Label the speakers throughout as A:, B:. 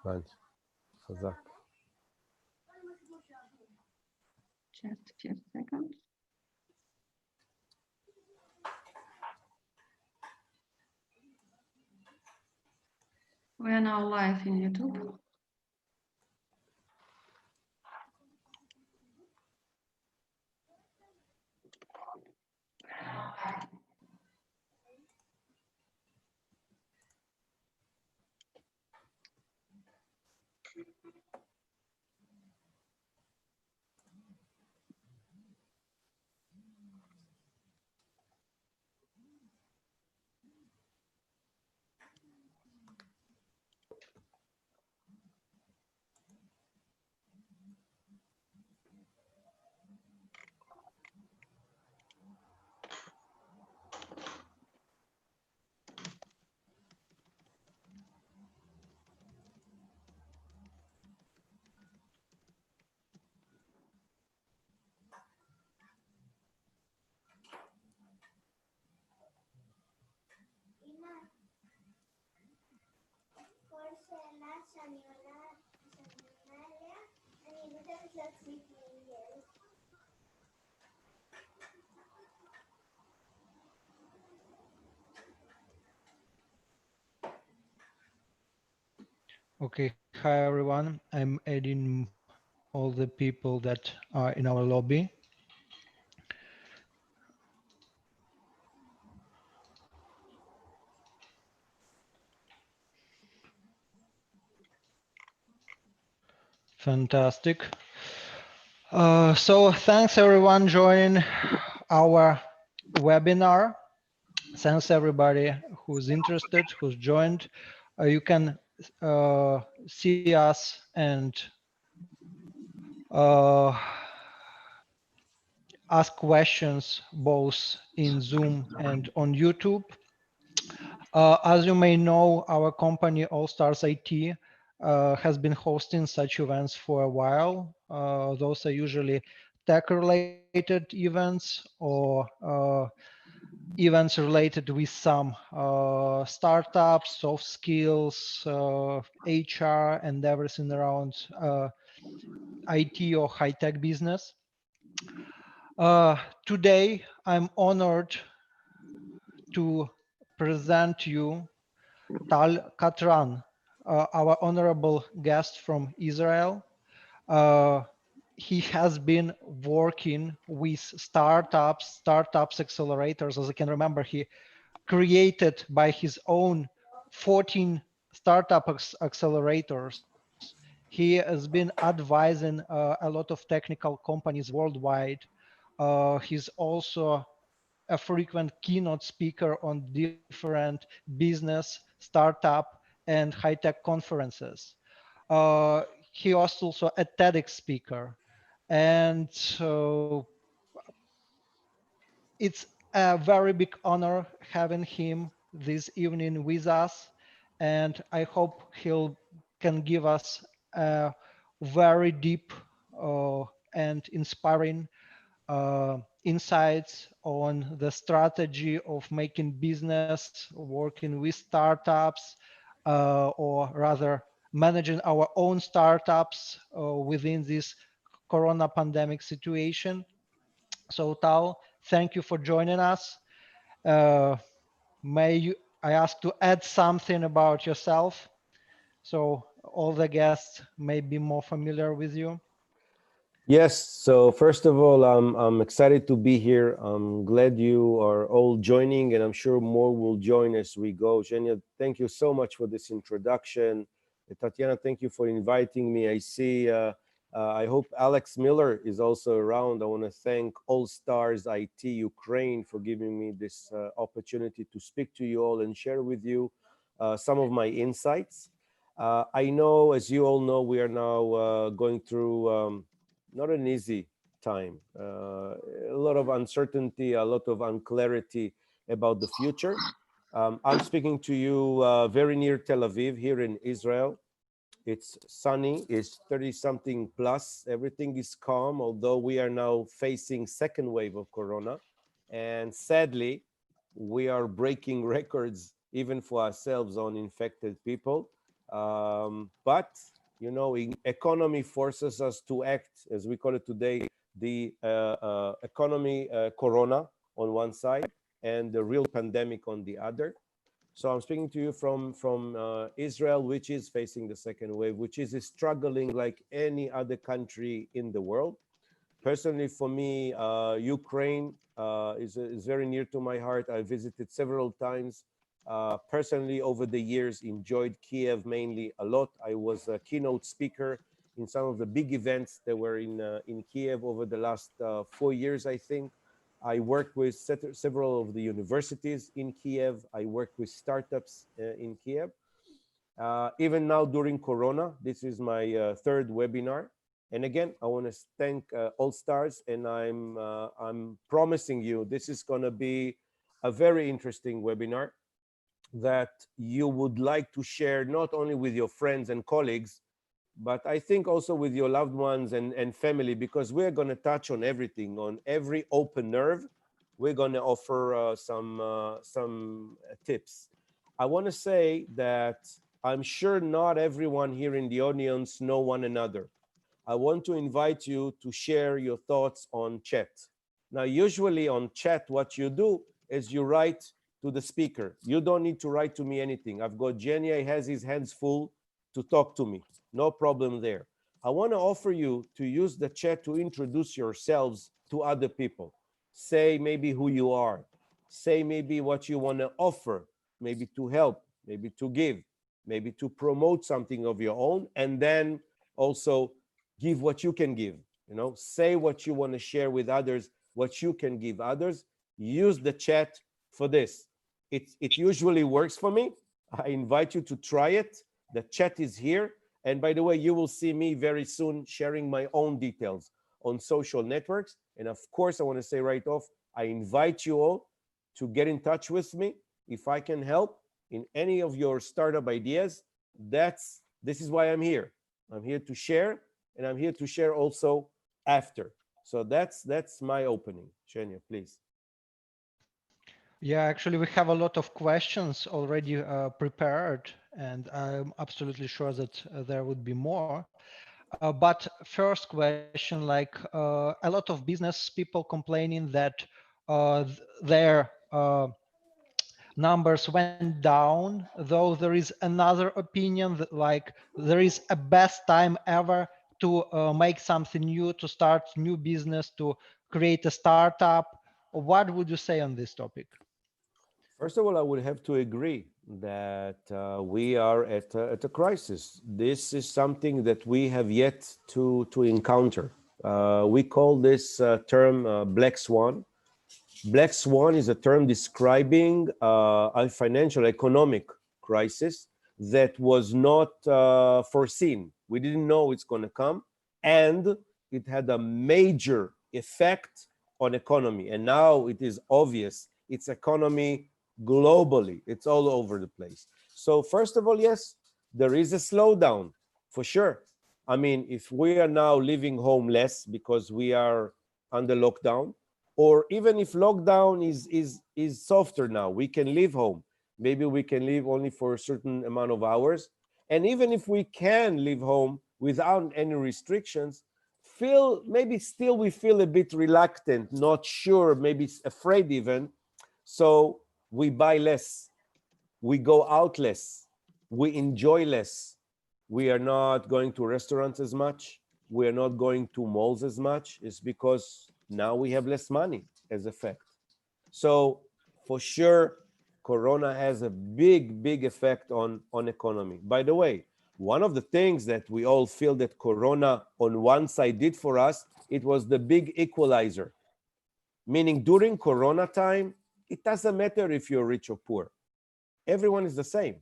A: הבנתי, חזק.
B: Just a few seconds. We are now live in YouTube.
C: Okay, hi everyone. I'm adding all the people that are in our lobby. Fantastic. So thanks everyone joining our webinar. Thanks everybody who's interested, who's joined. You can see us and ask questions both in Zoom and on YouTube. As you may know, our company, All Stars IT, has been hosting such events for a while. Those are usually tech-related events or events related with some startups, soft skills, HR, and everything around IT or high-tech business. Today, I'm honored to present you Tal Katran, our honorable guest from Israel. He has been working with startups accelerators. As I can remember, he created by his own 14 startup accelerators. He has been advising a lot of technical companies worldwide. He's also a frequent keynote speaker on different business, startup, and high-tech conferences. He was also a TEDx speaker. And so it's a very big honor having him this evening with us. And I hope he'll can give us a very deep and inspiring insights on the strategy of making business, working with startups, or rather managing our own startups within this corona pandemic situation. So Tal, thank you for joining us. I ask to add something about yourself so all the guests may be more familiar with you?
A: Yes, so first of all, I'm excited to be here. I'm glad you are all joining, and I'm sure more will join as we go. Zhenya, thank you so much for this introduction. Tatiana, thank you for inviting me. I see, I hope Alex Miller is also around. I want to thank All Stars IT Ukraine for giving me this opportunity to speak to you all and share with you some of my insights. I know, as you all know, we are now going through not an easy time. A lot of uncertainty, a lot of unclarity about the future. I'm speaking to you very near Tel Aviv, here in Israel. It's sunny, it's 30-something plus. Everything is calm, although we are now facing second wave of corona. And sadly, we are breaking records even for ourselves on infected people. But economy forces us to act, as we call it today, the economy corona on one side and the real pandemic on the other. So I'm speaking to you from Israel, which is facing the second wave, which is struggling like any other country in the world. Personally, for me, Ukraine is very near to my heart. I visited several times. Personally, over the years, enjoyed Kiev mainly a lot. I was a keynote speaker in some of the big events that were in Kiev over the last 4 years, I think. I worked with several of the universities in Kiev. I worked with startups in Kiev. Even now during Corona, this is my third webinar. And again, I want to thank All Stars, and I'm promising you this is going to be a very interesting webinar that you would like to share not only with your friends and colleagues, but I think also with your loved ones and family, because we're going to touch on everything, on every open nerve. We're going to offer some tips. I want to say that I'm sure not everyone here in the audience know one another. I want to invite you to share your thoughts on chat. Now, usually on chat, what you do is you write to the speaker. You don't need to write to me anything. I've got Jenny, he has his hands full to talk to me. No problem there. I want to offer you to use the chat to introduce yourselves to other people. Say maybe who you are. Say maybe what you want to offer, maybe to help, maybe to give, maybe to promote something of your own, and then also give what you can give. Say what you want to share with others, what you can give others. Use the chat for this. It usually works for me. I invite you to try it. The chat is here. And by the way, you will see me very soon sharing my own details on social networks. And of course, I want to say right off, I invite you all to get in touch with me if I can help in any of your startup ideas. This is why I'm here. I'm here to share, and I'm here to share also after. So that's my opening. Shenya, please.
C: Yeah, actually, we have a lot of questions already prepared, and I'm absolutely sure that there would be more. But first question, like a lot of business people complaining that their numbers went down, though there is another opinion that like there is a best time ever to make something new, to start new business, to create a startup. What would you say on this topic?
A: First of all, I would have to agree that we are at a crisis. This is something that we have yet to encounter. We call this term black swan. Black swan is a term describing a financial economic crisis that was not foreseen. We didn't know it's going to come, and it had a major effect on economy. And now it is obvious its economy globally. It's all over the place. So first of all, yes, there is a slowdown for sure. I mean, if we are now leaving home less because we are under lockdown, or even if lockdown is softer now, we can leave home. Maybe we can leave only for a certain amount of hours. And even if we can leave home without any restrictions, maybe still we feel a bit reluctant, not sure, maybe afraid even. So we buy less, we go out less, we enjoy less. We are not going to restaurants as much. We are not going to malls as much. It's because now we have less money as a fact. So for sure, Corona has a big effect on economy. By the way, one of the things that we all feel that Corona on one side did for us, it was the big equalizer. Meaning during Corona time, it doesn't matter if you're rich or poor. Everyone is the same.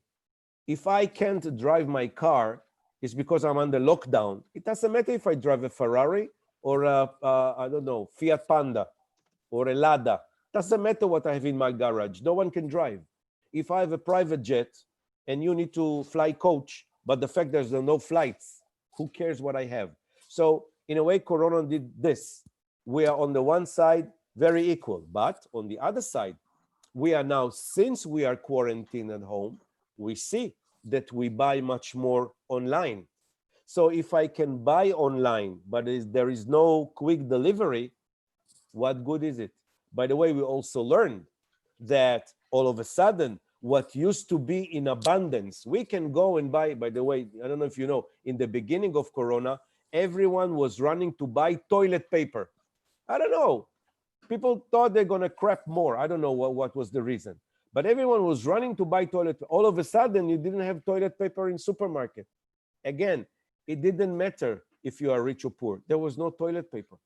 A: If I can't drive my car, it's because I'm under lockdown. It doesn't matter if I drive a Ferrari or I don't know, Fiat Panda or a Lada. Doesn't matter what I have in my garage. No one can drive. If I have a private jet and you need to fly coach, but the fact there's no flights, who cares what I have? So in a way, Corona did this. We are on the one side very equal, but on the other side, we are now, since we are quarantined at home, we see that we buy much more online. So if I can buy online, but there is no quick delivery, what good is it? By the way, we also learned that all of a sudden, what used to be in abundance, we can go and buy. By the way, I don't know if you know, in the beginning of Corona, everyone was running to buy toilet paper. I don't know. People thought they're going to crap more. I don't know what was the reason. But everyone was running to buy toilet. All of a sudden, you didn't have toilet paper in supermarket. Again, it didn't matter if you are rich or poor. There was no toilet paper.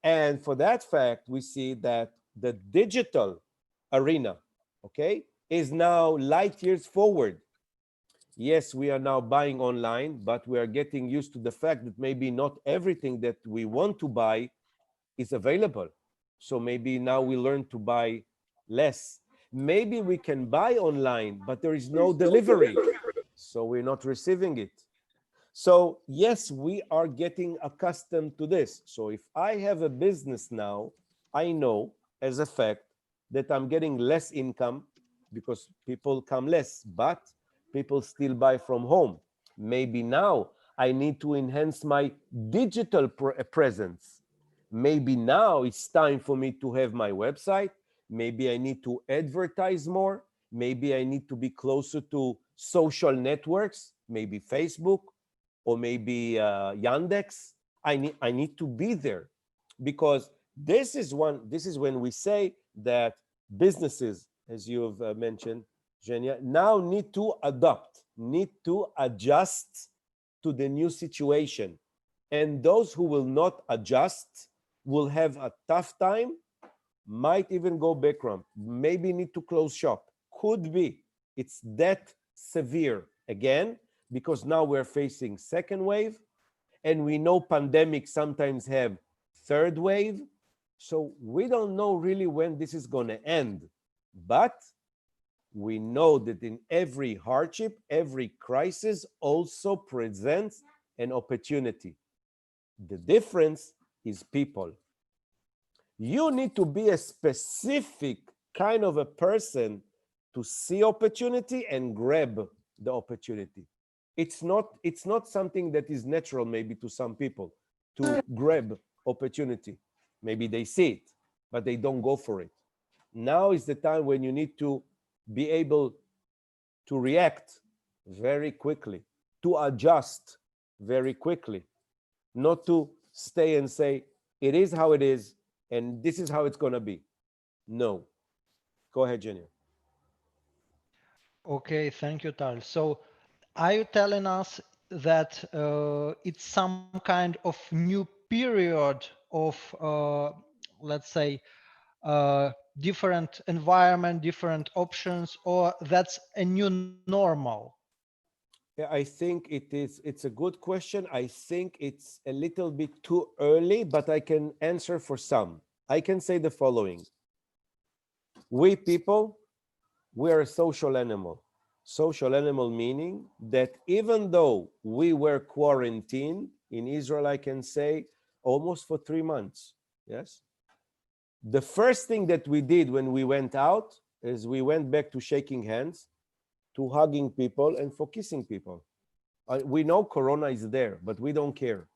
A: And for that fact, we see that the digital arena, okay, is now light years forward. Yes, we are now buying online, but we are getting used to the fact that maybe not everything that we want to buy is available. So maybe now we learn to buy less. Maybe we can buy online, but there is no delivery. So we're not receiving it. So yes, we are getting accustomed to this. So if I have a business now, I know as a fact that I'm getting less income because people come less, but people still buy from home. Maybe now I need to enhance my digital presence. Maybe now it's time for me to have my website. Maybe I need to advertise more. Maybe I need to be closer to social networks, maybe Facebook, or maybe Yandex. I need to be there, because this is when we say that businesses, as you have mentioned, Zhenya, now need to adopt, need to adjust to the new situation. And those who will not adjust will have a tough time, might even go bankrupt, maybe need to close shop. Could be. It's that severe again, because now we're facing second wave, and we know pandemics sometimes have third wave. So we don't know really when this is going to end. But we know that in every hardship, every crisis also presents an opportunity. The difference is people. You need to be a specific kind of a person to see opportunity and grab the opportunity. It's not something that is natural maybe to some people to grab opportunity. Maybe they see it, but they don't go for it. Now is the time when you need to be able to react very quickly, to adjust very quickly, not to stay and say, it is how it is, and this is how it's going to be. No. Go ahead, Jenny.
C: Okay, thank you, Tal. So are you telling us that it's some kind of new period of, let's say, different environment, different options, or that's a new normal?
A: Yeah, I think it's a good question. I think it's a little bit too early, but I can answer for some. I can say the following. We people, we're a social animal. Social animal meaning that even though we were quarantined in Israel, I can say almost for 3 months. Yes. The first thing that we did when we went out is we went back to shaking hands, to hugging people, and for kissing people. We know Corona is there, but we don't care.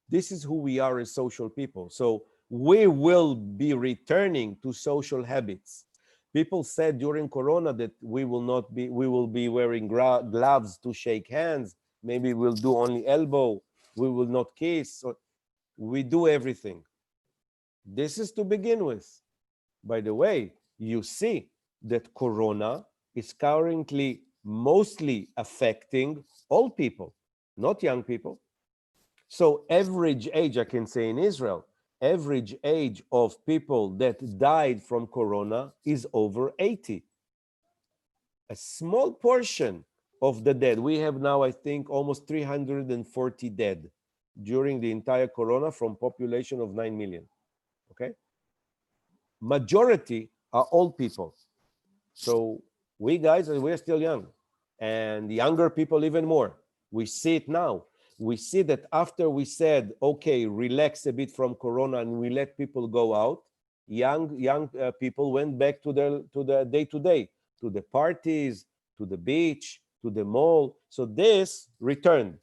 A: This is who we are as social people. So we will be returning to social habits. People said during Corona that we will be wearing gloves to shake hands. Maybe we'll do only elbow. We will not kiss. So we do everything. This is to begin with. By the way, you see that Corona is currently mostly affecting old people, not young people. So average age, I can say in Israel, average age of people that died from Corona is over 80. A small portion of the dead. We have now, I think, almost 340 dead during the entire Corona from population of 9 million. Okay? Majority are old people. So we guys, we're still young, and younger people even more. We see it now. We see that after we said, okay, relax a bit from Corona and we let people go out, Young people went back to the day-to-day, to the parties, to the beach, to the mall. So this returned.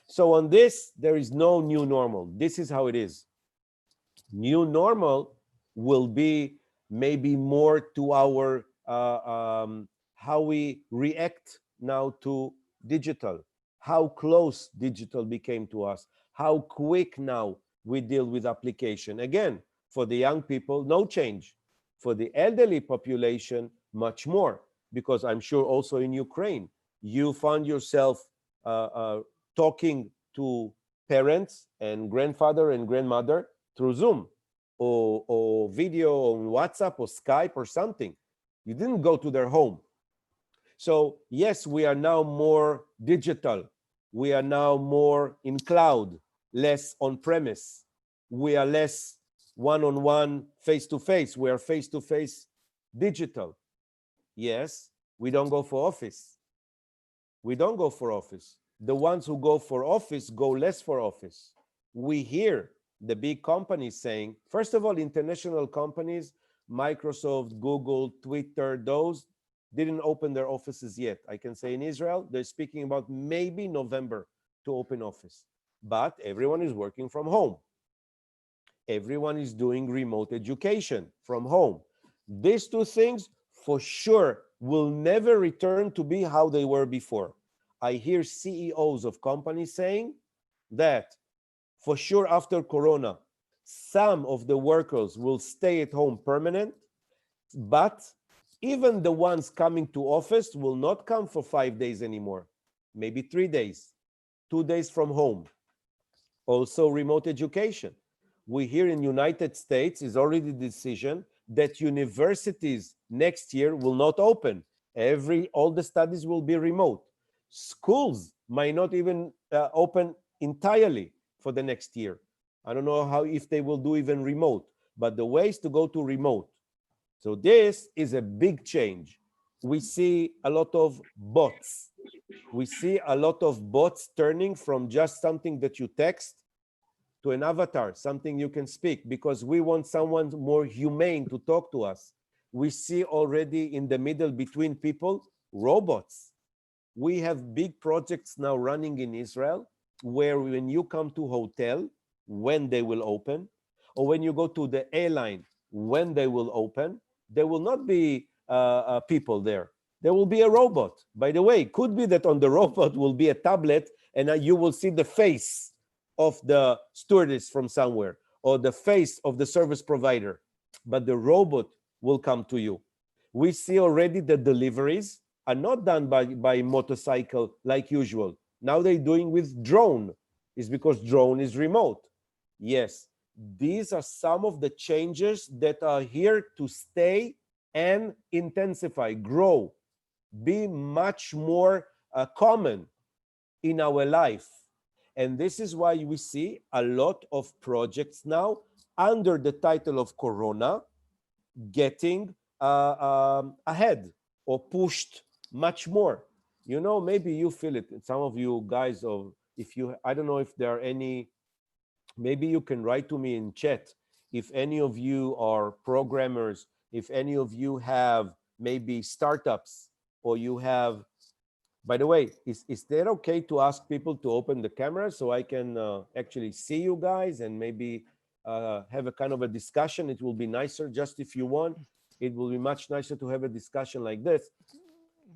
A: So on this, there is no new normal. This is how it is. New normal will be maybe more to our how we react now to digital, how close digital became to us, how quick now we deal with application. Again, for the young people, no change. For the elderly population, much more, because I'm sure also in Ukraine, you found yourself talking to parents and grandfather and grandmother through Zoom or video on WhatsApp or Skype or something. You didn't go to their home. So yes, we are now more digital. We are now more in cloud, less on premise. We are less one-on-one, face-to-face. We are face-to-face digital. Yes, we don't go for office. We don't go for office. The ones who go for office go less for office. We hear the big companies saying, first of all, international companies, Microsoft, Google, Twitter, those didn't open their offices yet. I can say in Israel, they're speaking about maybe November to open office. But everyone is working from home. Everyone is doing remote education from home. These two things for sure will never return to be how they were before. I hear CEOs of companies saying that for sure after Corona, some of the workers will stay at home permanent, but even the ones coming to office will not come for 5 days anymore, maybe 3 days, 2 days from home. Also remote education. We hear in United States is already the decision that universities next year will not open. All the studies will be remote. Schools might not even open entirely for the next year. I don't know how if they will do even remote, but the way is to go to remote. So this is a big change. We see a lot of bots. We see a lot of bots turning from just something that you text to an avatar, something you can speak, because we want someone more humane to talk to us. We see already in the middle between people, robots. We have big projects now running in Israel where when you come to hotel, when they will open, or when you go to the airline, when they will open, there will not be people there. There will be a robot. By the way, it could be that on the robot will be a tablet and you will see the face of the stewardess from somewhere or the face of the service provider, but the robot will come to you. We see already the deliveries are not done by motorcycle like usual. Now they're doing with drone. It's because drone is remote. Yes, these are some of the changes that are here to stay and intensify, grow, be much more common in our life. And this is why we see a lot of projects now under the title of Corona getting ahead or pushed much more. You know, maybe you feel it. Some of you guys, of if you, I don't know if there are any, maybe you can write to me in chat if any of you are programmers, if any of you have maybe startups, or you have, by the way, is that okay to ask people to open the camera so I can actually see you guys and maybe have a kind of a discussion? It will be nicer just if you want. It will be much nicer to have a discussion like this,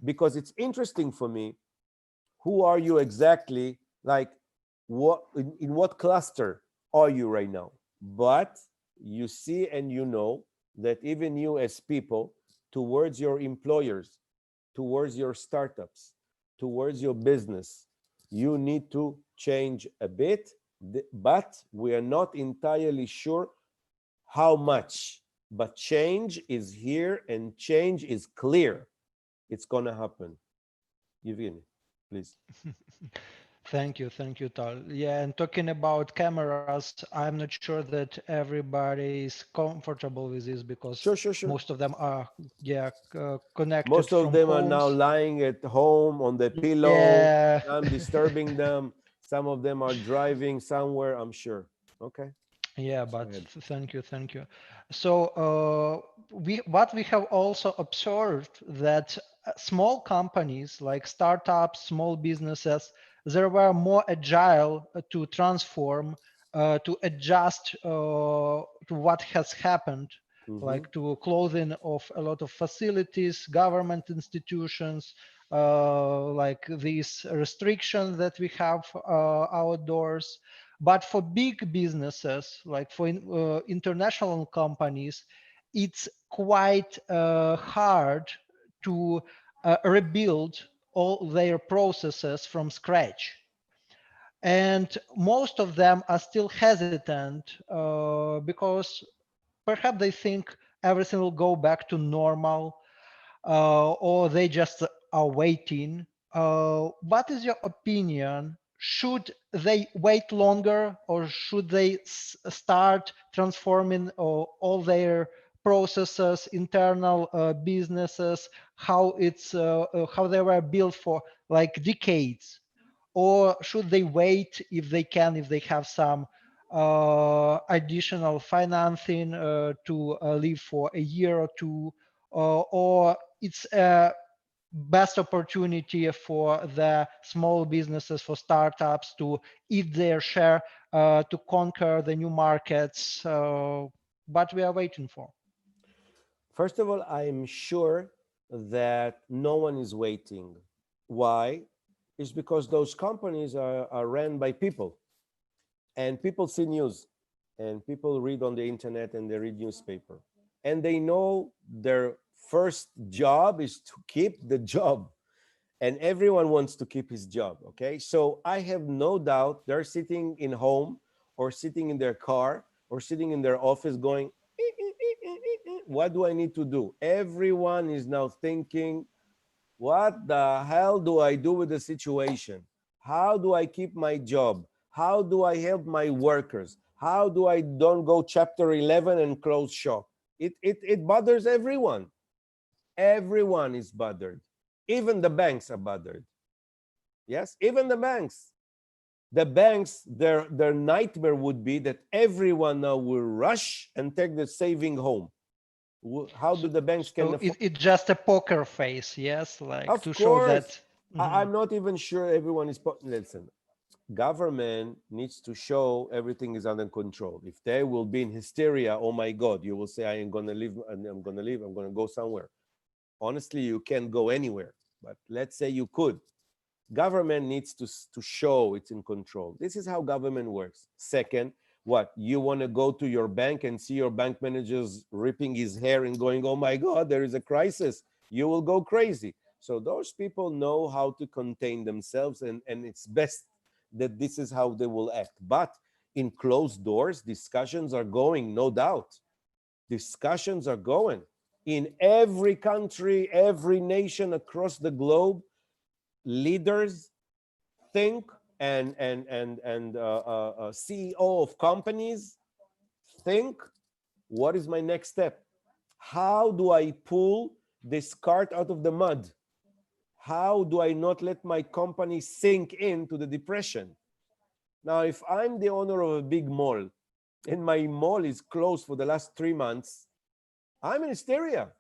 A: because it's interesting for me. Who are you exactly? Like, what in what cluster are you right now? But you see and you know that even you as people, towards your employers, towards your startups, towards your business, you need to change a bit, but we are not entirely sure how much. But change is here and change is clear. It's going to happen. Evgeny, please.
C: Thank you, Tal. Yeah, and talking about cameras, I'm not sure that everybody is comfortable with this because
A: Sure.
C: most of them are, yeah, connected
A: Most of
C: from
A: them are now
C: homes.
A: lying at home on the pillow.
C: Yeah.
A: I'm disturbing them. Some of them are driving somewhere, I'm sure. Okay.
C: Yeah,
A: Go
C: but
A: ahead.
C: thank you, thank you. So we have also observed that small companies like startups, small businesses, they were more agile to transform, to adjust to what has happened,
A: Hmm.
C: like to closing of a lot of facilities, government institutions, like these restrictions that we have outdoors. But for big businesses, like for international companies, it's quite hard to rebuild all their processes from scratch. And most of them are still hesitant because perhaps they think everything will go back to normal, or they just are waiting. What is your opinion? Should they wait longer, or should they start transforming all their processes, internal businesses, how they were built for like decades? Or should they wait if they can, if they have some additional financing to live for a year or two, or it's a best opportunity for the small businesses, for startups to eat their share, to conquer the new markets, what we are waiting for?
A: First of all, I'm sure that no one is waiting. Why? It's because those companies are ran by people, and people see news, and people read on the internet, and they read newspaper, and they know their first job is to keep the job, and everyone wants to keep his job. Okay, so I have no doubt they're sitting in home, or sitting in their car, or sitting in their office going, what do I need to do? Everyone is now thinking, what the hell do I do with the situation? How do I keep my job? How do I help my workers? How do I don't go chapter 11 and close shop? It bothers everyone. Everyone is bothered. Even the banks are bothered. Yes, even the banks. The banks, their nightmare would be that everyone now will rush and take the saving home. How do
C: So,
A: the banks can
C: so
A: afford?
C: it's just a poker face, yes, like
A: Of
C: to show
A: course.
C: that. Mhm.
A: I'm not even sure everyone is. Listen, government needs to show everything is under control. If they will be in hysteria, oh my God, you will say, I am going to leave, and I'm going to leave, I'm going to go somewhere. Honestly, you can't go anywhere. But let's say you could. Government needs to show it's in control. This is how government works. Second, what, you want to go to your bank and see your bank managers ripping his hair and going, oh my God, there is a crisis, you will go crazy. So those people know how to contain themselves, and it's best that this is how they will act. But in closed doors, discussions are going, no doubt. Discussions are going in every country, every nation across the globe. Leaders think, and CEO of companies think, what is my next step? How do I pull this cart out of the mud? How do I not let my company sink into the depression? Now, if I'm the owner of a big mall and my mall is closed for the last 3 months, I'm in hysteria.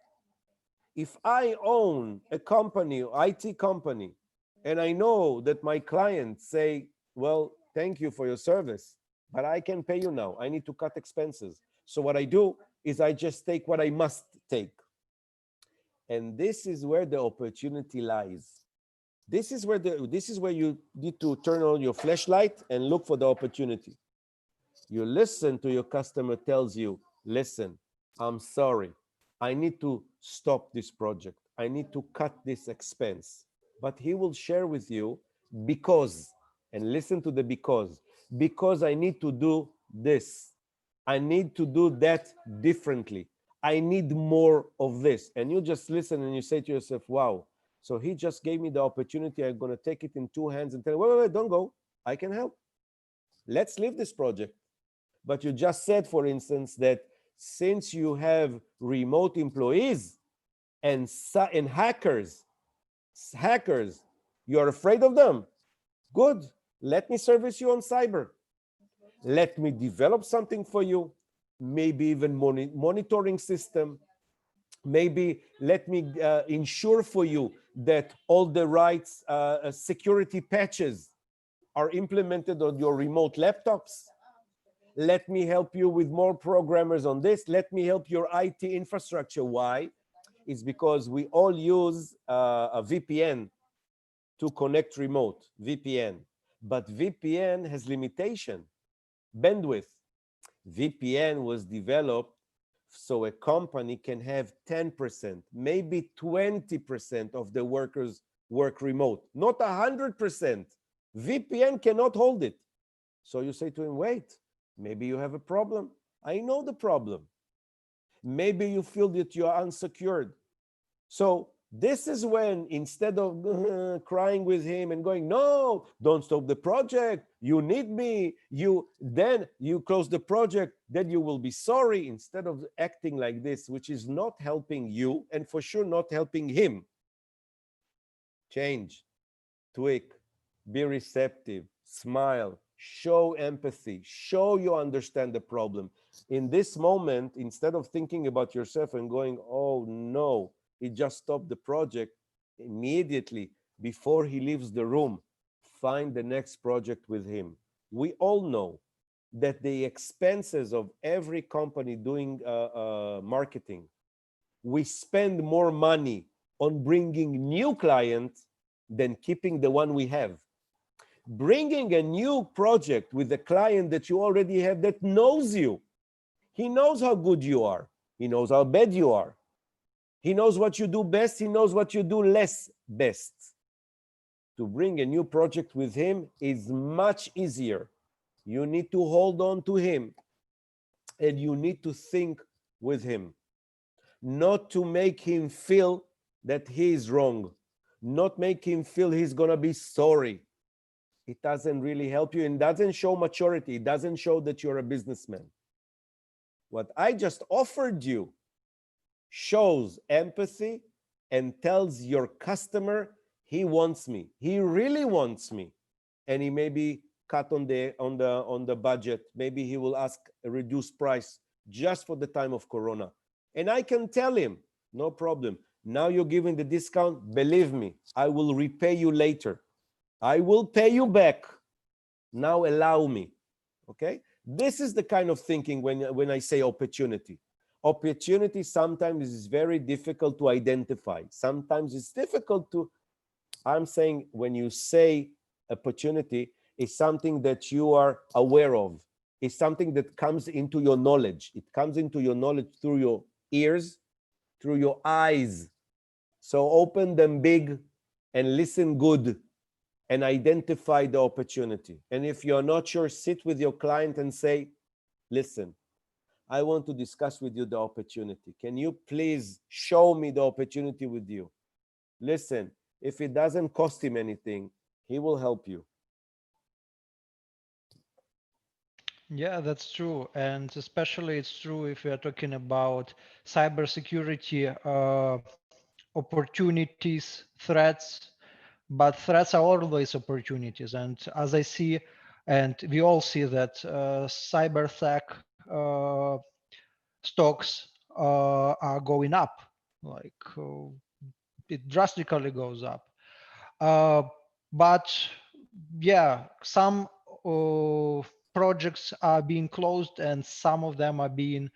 A: If I own a company, IT company, and I know that my clients say, well, thank you for your service, but I can pay you now. I need to cut expenses. So what I do is I just take what I must take. And this is where the opportunity lies. This is where you need to turn on your flashlight and look for the opportunity. You listen to your customer tells you, listen, I'm sorry, I need to stop this project, I need to cut this expense. But he will share with you, because, and listen to the because I need to do this, I need to do that differently, I need more of this. And you just listen and you say to yourself, wow, so he just gave me the opportunity, I'm going to take it in two hands and tell him, wait, don't go, I can help, let's leave this project. But you just said, for instance, that since you have remote employees and hackers, you're afraid of them. Good. Let me service you on cyber. Let me develop something for you, maybe even monitoring system. Maybe let me ensure for you that all the rights security patches are implemented on your remote laptops. Let me help you with more programmers on this. Let me help your IT infrastructure. Why? It's because we all use a VPN to connect remote, VPN. But VPN has limitation, bandwidth. VPN was developed so a company can have 10%, maybe 20% of the workers work remote, not 100%. VPN cannot hold it. So you say to him, wait, maybe you have a problem. I know the problem. Maybe you feel that you are unsecured. So this is when, instead of crying with him and going, no, don't stop the project, you need me, then you close the project, then you will be sorry, instead of acting like this, which is not helping you and for sure not helping him. Change, tweak, be receptive, smile, show empathy, show you understand the problem. In this moment, instead of thinking about yourself and going, oh no, he just stopped the project, immediately before he leaves the room, find the next project with him. We all know that the expenses of every company doing marketing, we spend more money on bringing new clients than keeping the one we have. Bringing a new project with a client that you already have that knows you, he knows how good you are, he knows how bad you are, he knows what you do best, he knows what you do less best. To bring a new project with him is much easier. You need to hold on to him and you need to think with him, not to make him feel that he is wrong, not make him feel he's gonna be sorry. It doesn't really help you and doesn't show maturity. It doesn't show that you're a businessman. What I just offered you shows empathy and tells your customer he wants me. He really wants me. And he maybe cut on the budget. Maybe he will ask a reduced price just for the time of Corona. And I can tell him, no problem. Now you're giving the discount. Believe me, I will repay you later. I will pay you back. Now allow me. Okay? This is the kind of thinking when I say opportunity. Opportunity sometimes is very difficult to identify. Sometimes it's difficult to, I'm saying when you say opportunity, it's something that you are aware of. It's something that comes into your knowledge. It comes into your knowledge through your ears, through your eyes. So open them big and listen good and identify the opportunity. And if you're not sure, sit with your client and say, listen, I want to discuss with you the opportunity. Can you please show me the opportunity with you? Listen, if it doesn't cost him anything, he will help you.
C: Yeah, that's true. And especially it's true if we are talking about cybersecurity opportunities, threats, but threats are always opportunities. And as I see, and we all see that cyber tech stocks are going up, like it drastically goes up. Uh, but yeah, some projects are being closed and some of them are being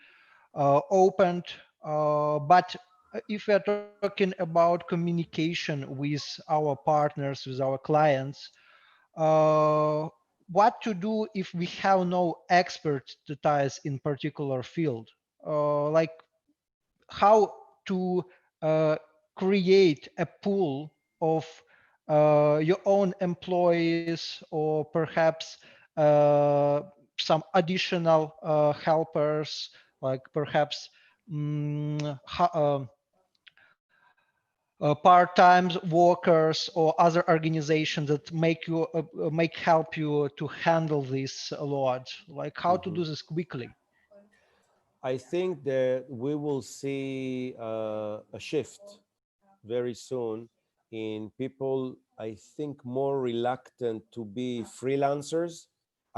C: opened. But if we are talking about communication with our partners, with our clients, what to do if we have no expertise in particular field? Like how to create a pool of your own employees or perhaps some additional helpers, like perhaps part-time workers or other organizations that make help you to handle this load, like how to do this quickly.
A: I think that we will see a shift very soon in people, I think, more reluctant to be freelancers.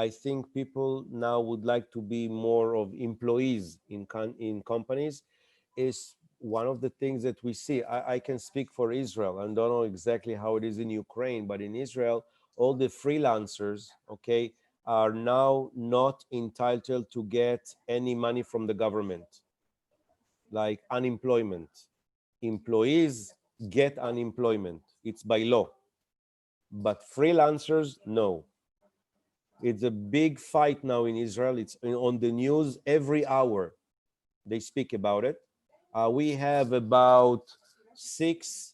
A: I think people now would like to be more of employees in companies. Is one of the things that we see. I can speak for Israel and don't know exactly how it is in Ukraine, but in Israel, all the freelancers, okay, are now not entitled to get any money from the government, like unemployment. Employees get unemployment. It's by law. But freelancers, no. It's a big fight now in Israel. It's on the news every hour. They speak about it. We have about six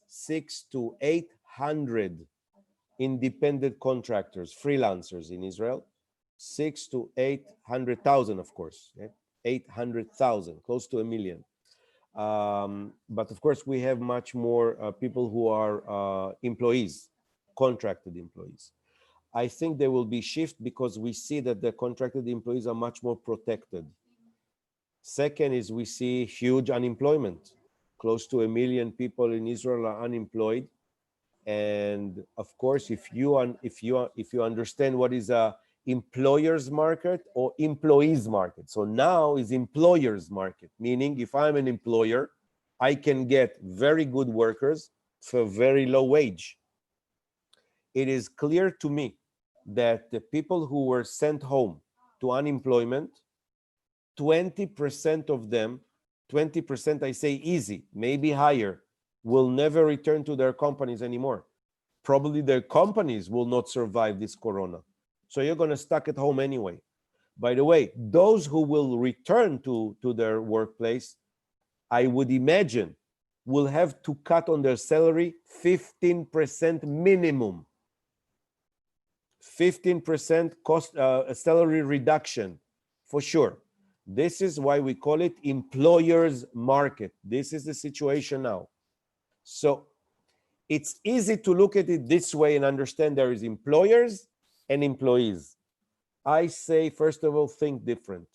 A: to 800 independent contractors, freelancers in Israel. 6 to 800,000, of course. 800,000, close to a million. But of course, we have much more people who are employees, contracted employees. I think there will be shift because we see that the contracted employees are much more protected. Second is we see huge unemployment. Close to a million people in Israel are unemployed. And of course, if you understand what is a employer's market or employees market. So now is employer's market, meaning if I'm an employer, I can get very good workers for very low wage. It is clear to me that the people who were sent home to unemployment, 20% of them, 20% I say easy, maybe higher, will never return to their companies anymore. Probably their companies will not survive this corona. So you're going to stuck at home anyway. By the way, those who will return to their workplace, I would imagine, will have to cut on their salary 15% minimum. 15% cost salary reduction for sure. This is why we call it employer's market. This is the situation now. So it's easy to look at it this way and understand there is employers and employees. I say, first of all, think different.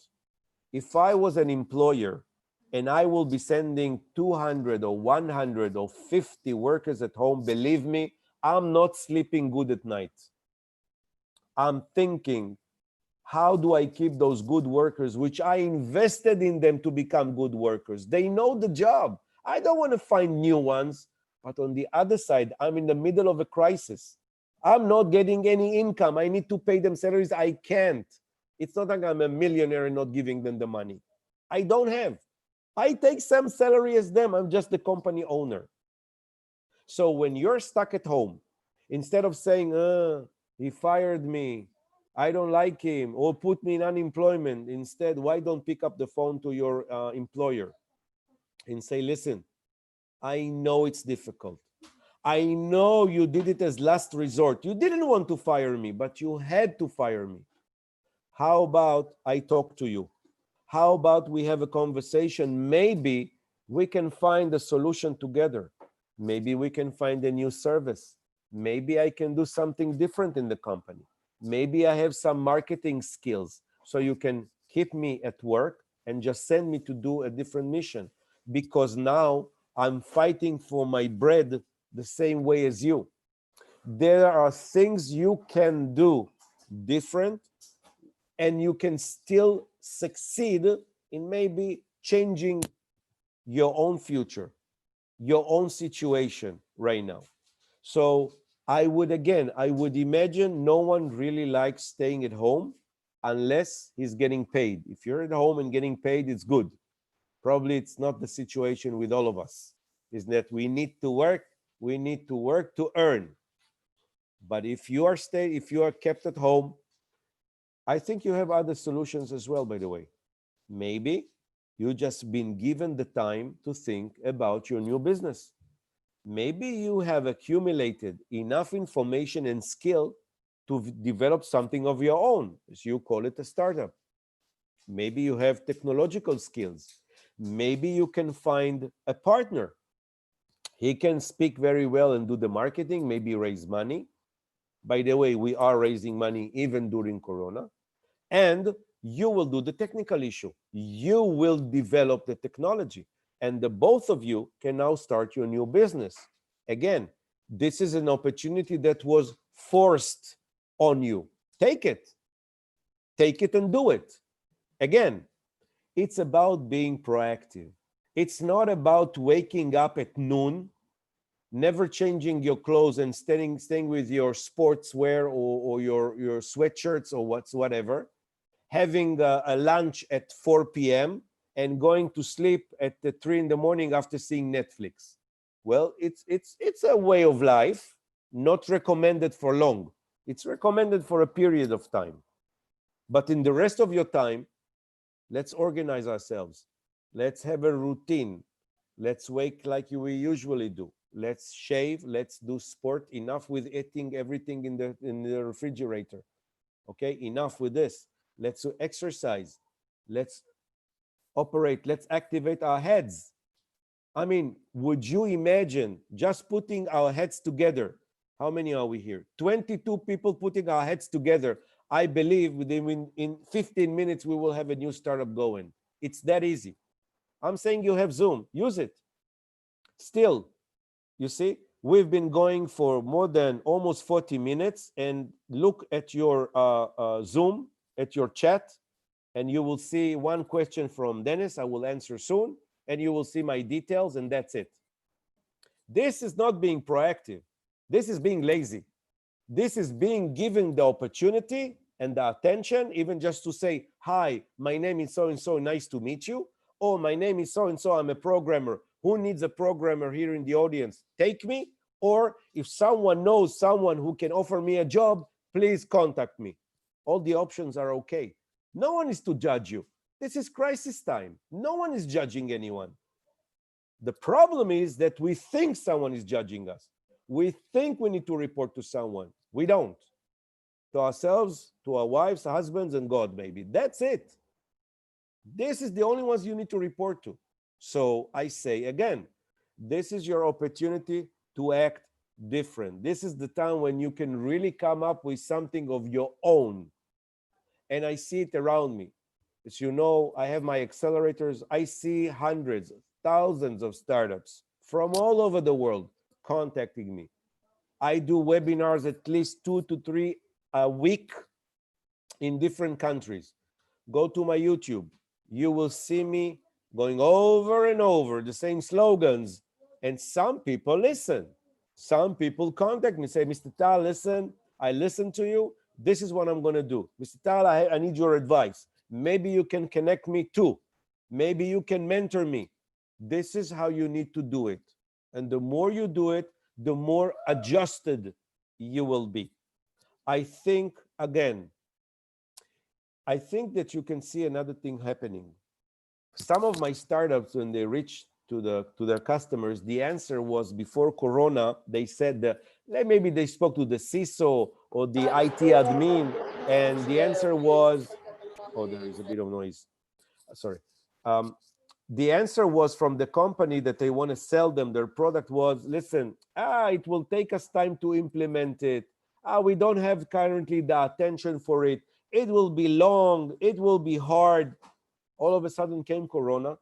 A: If I was an employer and I will be sending 200 or 100 or 50 workers at home, believe me, I'm not sleeping good at night. I'm thinking, how do I keep those good workers, which I invested in them to become good workers? They know the job. I don't want to find new ones. But on the other side, I'm in the middle of a crisis. I'm not getting any income. I need to pay them salaries. I can't. It's not like I'm a millionaire and not giving them the money. I don't have. I take some salary as them. I'm just the company owner. So when you're stuck at home, instead of saying, he fired me, I don't like him, or put me in unemployment, instead, why don't pick up the phone to your employer and say, listen, I know it's difficult. I know you did it as last resort. You didn't want to fire me, but you had to fire me. How about I talk to you? How about we have a conversation? Maybe we can find a solution together. Maybe we can find a new service. Maybe I can do something different in the company. Maybe I have some marketing skills, so you can keep me at work and just send me to do a different mission, because now I'm fighting for my bread the same way as you. There are things you can do different, and you can still succeed in maybe changing your own future, your own situation right now. So I would imagine no one really likes staying at home unless he's getting paid. If you're at home and getting paid, it's good. Probably it's not the situation with all of us, is that we need to work to earn. But if you are kept at home, I think you have other solutions as well, by the way. Maybe you just been given the time to think about your new business. Maybe you have accumulated enough information and skill to develop something of your own, as you call it, a startup. Maybe you have technological skills. Maybe you can find a partner. He can speak very well and do the marketing, maybe raise money. By the way, we are raising money even during Corona. And you will do the technical issue. You will develop the technology. And the both of you can now start your new business. Again, this is an opportunity that was forced on you. Take it. Take it and do it. Again, it's about being proactive. It's not about waking up at noon, never changing your clothes and staying with your sportswear or your sweatshirts or whatever, having a lunch at 4 p.m. and going to sleep at 3 in the morning after seeing Netflix. Well, it's a way of life, not recommended for long. It's recommended for a period of time. But in the rest of your time, let's organize ourselves. Let's have a routine. Let's wake like we usually do. Let's shave. Let's do sport. Enough with eating everything in the refrigerator. Okay, enough with this. Let's exercise. Let's operate. Let's activate our heads. I mean, would you imagine just putting our heads together? How many are we here? 22 people putting our heads together. I believe within in 15 minutes, we will have a new startup going. It's that easy. I'm saying you have Zoom, use it. Still, you see, we've been going for more than almost 40 minutes, and look at your Zoom, at your chat, and you will see one question from Dennis. I will answer soon, and you will see my details, and that's it. This is not being proactive. This is being lazy. This is being given the opportunity and the attention, even just to say, hi, my name is so-and-so, nice to meet you. Oh, my name is so-and-so, I'm a programmer. Who needs a programmer here in the audience? Take me. Or if someone knows someone who can offer me a job, please contact me. All the options are okay. No one is to judge you. This is crisis time. No one is judging anyone. The problem is that we think someone is judging us. We think we need to report to someone. We don't. To ourselves, to our wives, husbands, and God, maybe. That's it. This is the only ones you need to report to. So I say again, this is your opportunity to act different. This is the time when you can really come up with something of your own. And I see it around me. As you know, I have my accelerators. I see hundreds, thousands of startups from all over the world contacting me. I do webinars at least 2 to 3 a week in different countries. Go to my YouTube. You will see me going over and over the same slogans. And some people listen. Some people contact me, say, Mr. Tal, listen, I listen to you. This is what I'm going to do. Mr. Tal, I need your advice. Maybe you can connect me too. Maybe you can mentor me. This is how you need to do it. And the more you do it, the more adjusted you will be. I think, again, I think that you can see another thing happening. Some of my startups, when they reach to their customers, the answer was before Corona, they said that maybe they spoke to the CISO or the IT admin, and the answer was, oh, there is a bit of noise. Sorry. The answer was from the company that they want to sell them their product was, listen, it will take us time to implement it. We don't have currently the attention for it. It will be long. It will be hard. All of a sudden came Corona,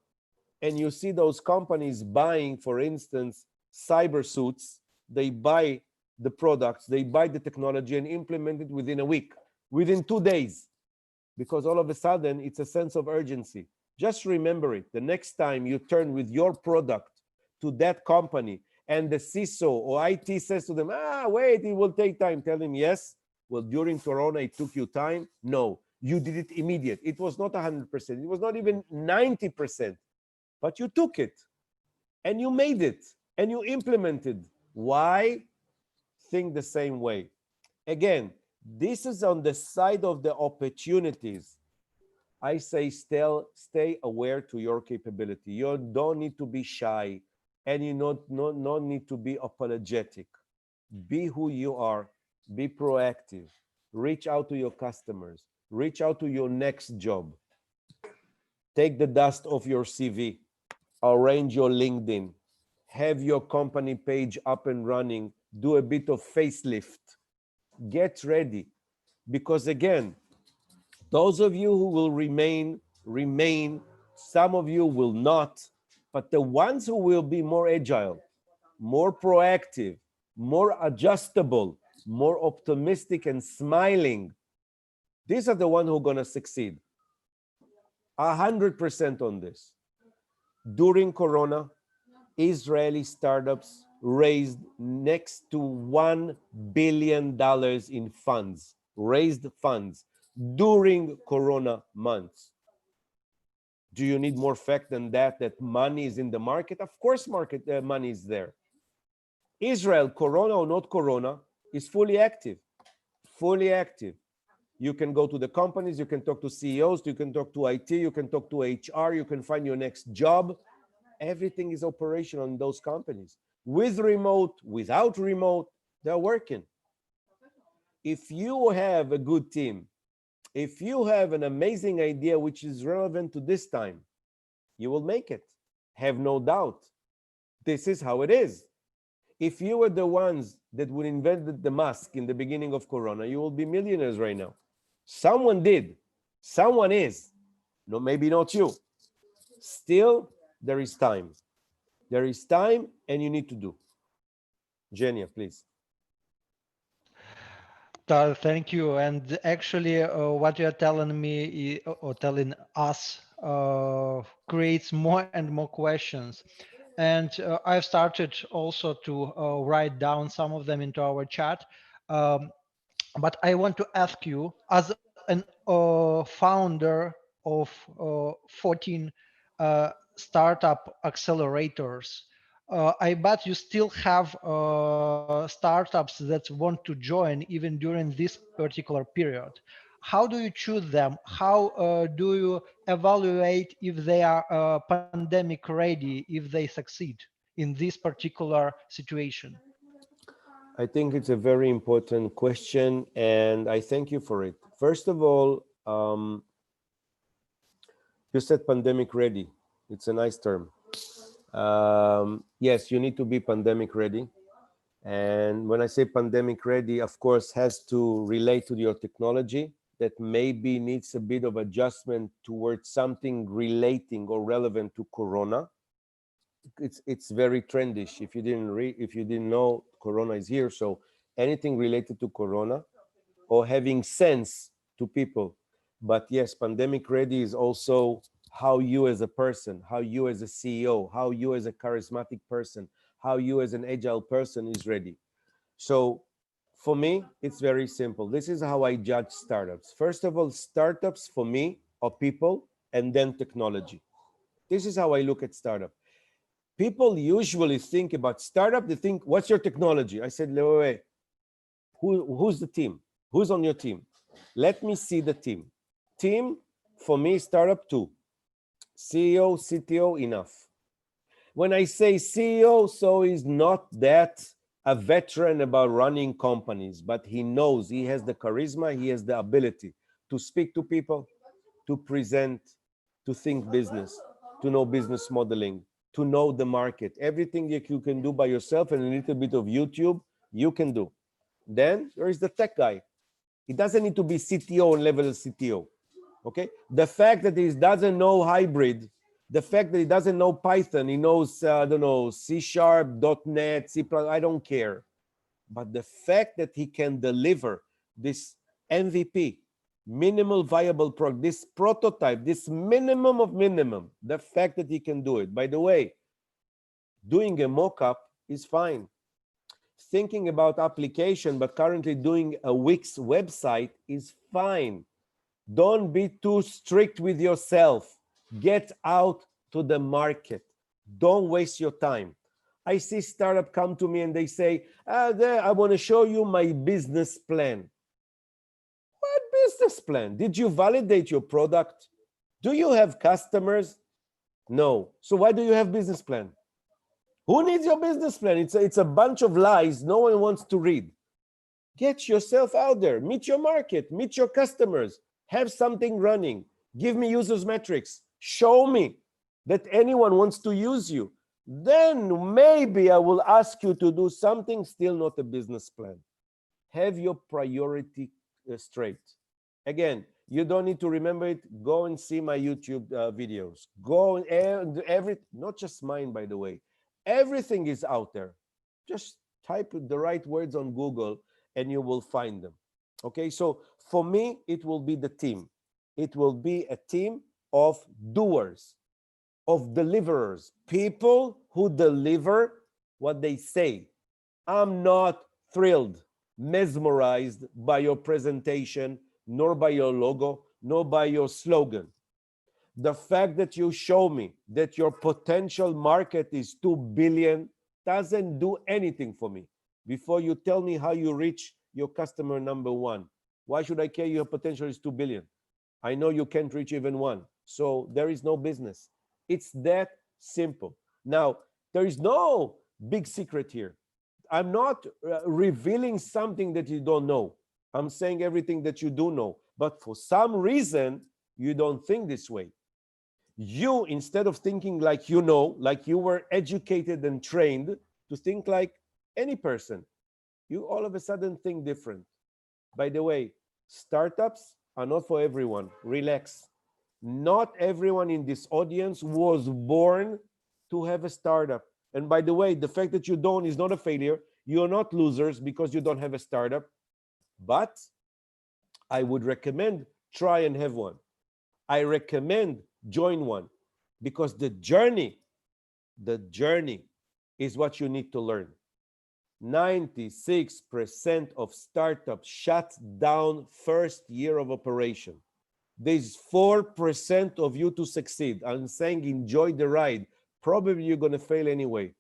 A: and you see those companies buying, for instance, cyber suits. They buy the products, they buy the technology and implement it within a week, within 2 days, because all of a sudden it's a sense of urgency. Just remember it. The next time you turn with your product to that company and the CISO or IT says to them, wait, it will take time. Tell them, yes. Well, during Corona, it took you time. No, you did it immediate. It was not 100%. It was not even 90%. But you took it and you made it and you implemented. Why? Think the same way. Again, this is on the side of the opportunities. I say still stay aware to your capability. You don't need to be shy, and you not need to be apologetic. Be who you are. Be proactive. Reach out to your customers. Reach out to your next job. Take the dust off your CV. Arrange your LinkedIn. Have your company page up and running. Do a bit of facelift. Get ready. Because again, those of you who will remain. Some of you will not. But the ones who will be more agile, more proactive, more adjustable, more optimistic and smiling, These are the ones who are going to succeed. 100% on this. During Corona, Israeli startups raised next to $1 billion in funds, raised funds during Corona months. Do you need more fact than that, that money is in the market? Of course, money is there. Israel, Corona or not Corona, is fully active, fully active. You can go to the companies, you can talk to CEOs, you can talk to IT, you can talk to HR, you can find your next job. Everything is operational in those companies. With remote, without remote, they're working. If you have a good team, if you have an amazing idea which is relevant to this time, you will make it. Have no doubt. This is how it is. If you were the ones that would invent the mask in the beginning of Corona, you will be millionaires right now. Someone did. Someone is. No, maybe not you. Still, there is time. There is time, and you need to do. Genia, please.
C: Thank you. And actually, what you're telling me or telling us creates more and more questions. And I've started also to write down some of them into our chat. But I want to ask you, as an founder of 14 startup accelerators, I bet you still have startups that want to join even during this particular period. How do you choose them? How do you evaluate if they are pandemic ready, if they succeed in this particular situation?
A: I think it's a very important question, and I thank you for it. First of all, you said pandemic ready. It's a nice term. Yes, you need to be pandemic ready. And when I say pandemic ready, of course, has to relate to your technology that maybe needs a bit of adjustment towards something relating or relevant to Corona. It's very trendish. If you didn't know, Corona is here. So anything related to Corona or having sense to people. But yes, pandemic ready is also how you as a person, how you as a CEO, how you as a charismatic person, how you as an agile person is ready. So for me, it's very simple. This is how I judge startups. First of all, startups for me are people and then technology. This is how I look at startup. People usually think about startup, they think, what's your technology? I said, wait, wait. Who's the team? Who's on your team? Let me see the team. Team, for me, startup two. CEO, CTO, enough. When I say CEO, so he's not that a veteran about running companies, but he knows, he has the charisma, he has the ability to speak to people, to present, to think business, to know business modeling, to know the market. Everything that you can do by yourself and a little bit of YouTube, you can do. Then there is the tech guy. It doesn't need to be CTO and level of CTO. Okay. The fact that he doesn't know hybrid, the fact that he doesn't know Python, he knows, I don't know, C#, .NET, C++, I don't care. But the fact that he can deliver this MVP, minimal viable product, this prototype, this minimum of minimum, the fact that he can do it. By the way, doing a mock-up is fine. Thinking about application, but currently doing a Wix website is fine. Don't be too strict with yourself. Get out to the market. Don't waste your time. I see startup come to me and they say, I want to show you my business plan. What business plan? Did you validate your product? Do you have customers? No. So why do you have business plan? Who needs your business plan? It's a bunch of lies no one wants to read. Get yourself out there. Meet your market. Meet your customers. Have something running. Give me users metrics. Show me that anyone wants to use you. Then maybe I will ask you to do something, still not a business plan. Have your priority straight. Again, you don't need to remember it. Go and see my YouTube videos. Go and not just mine, by the way. Everything is out there. Just type the right words on Google and you will find them. Okay, so for me, it will be the team. It will be a team of doers, of deliverers, people who deliver what they say. I'm not thrilled, mesmerized by your presentation, nor by your logo, nor by your slogan. The fact that you show me that your potential market is 2 billion doesn't do anything for me. Before you tell me how you reach your customer number one, why should I care your potential is 2 billion? I know you can't reach even one. So there is no business. It's that simple. Now, there is no big secret here. I'm not revealing something that you don't know. I'm saying everything that you do know. But for some reason, you don't think this way. You, instead of thinking like you know, like you were educated and trained to think like any person, you all of a sudden think different. By the way, startups are not for everyone. Relax. Not everyone in this audience was born to have a startup. And by the way, the fact that you don't is not a failure. You're not losers because you don't have a startup. But I would recommend try and have one. I recommend join one because the journey is what you need to learn. 96% of startups shut down first year of operation. There's 4% of you to succeed. I'm saying enjoy the ride. Probably you're going to fail anyway.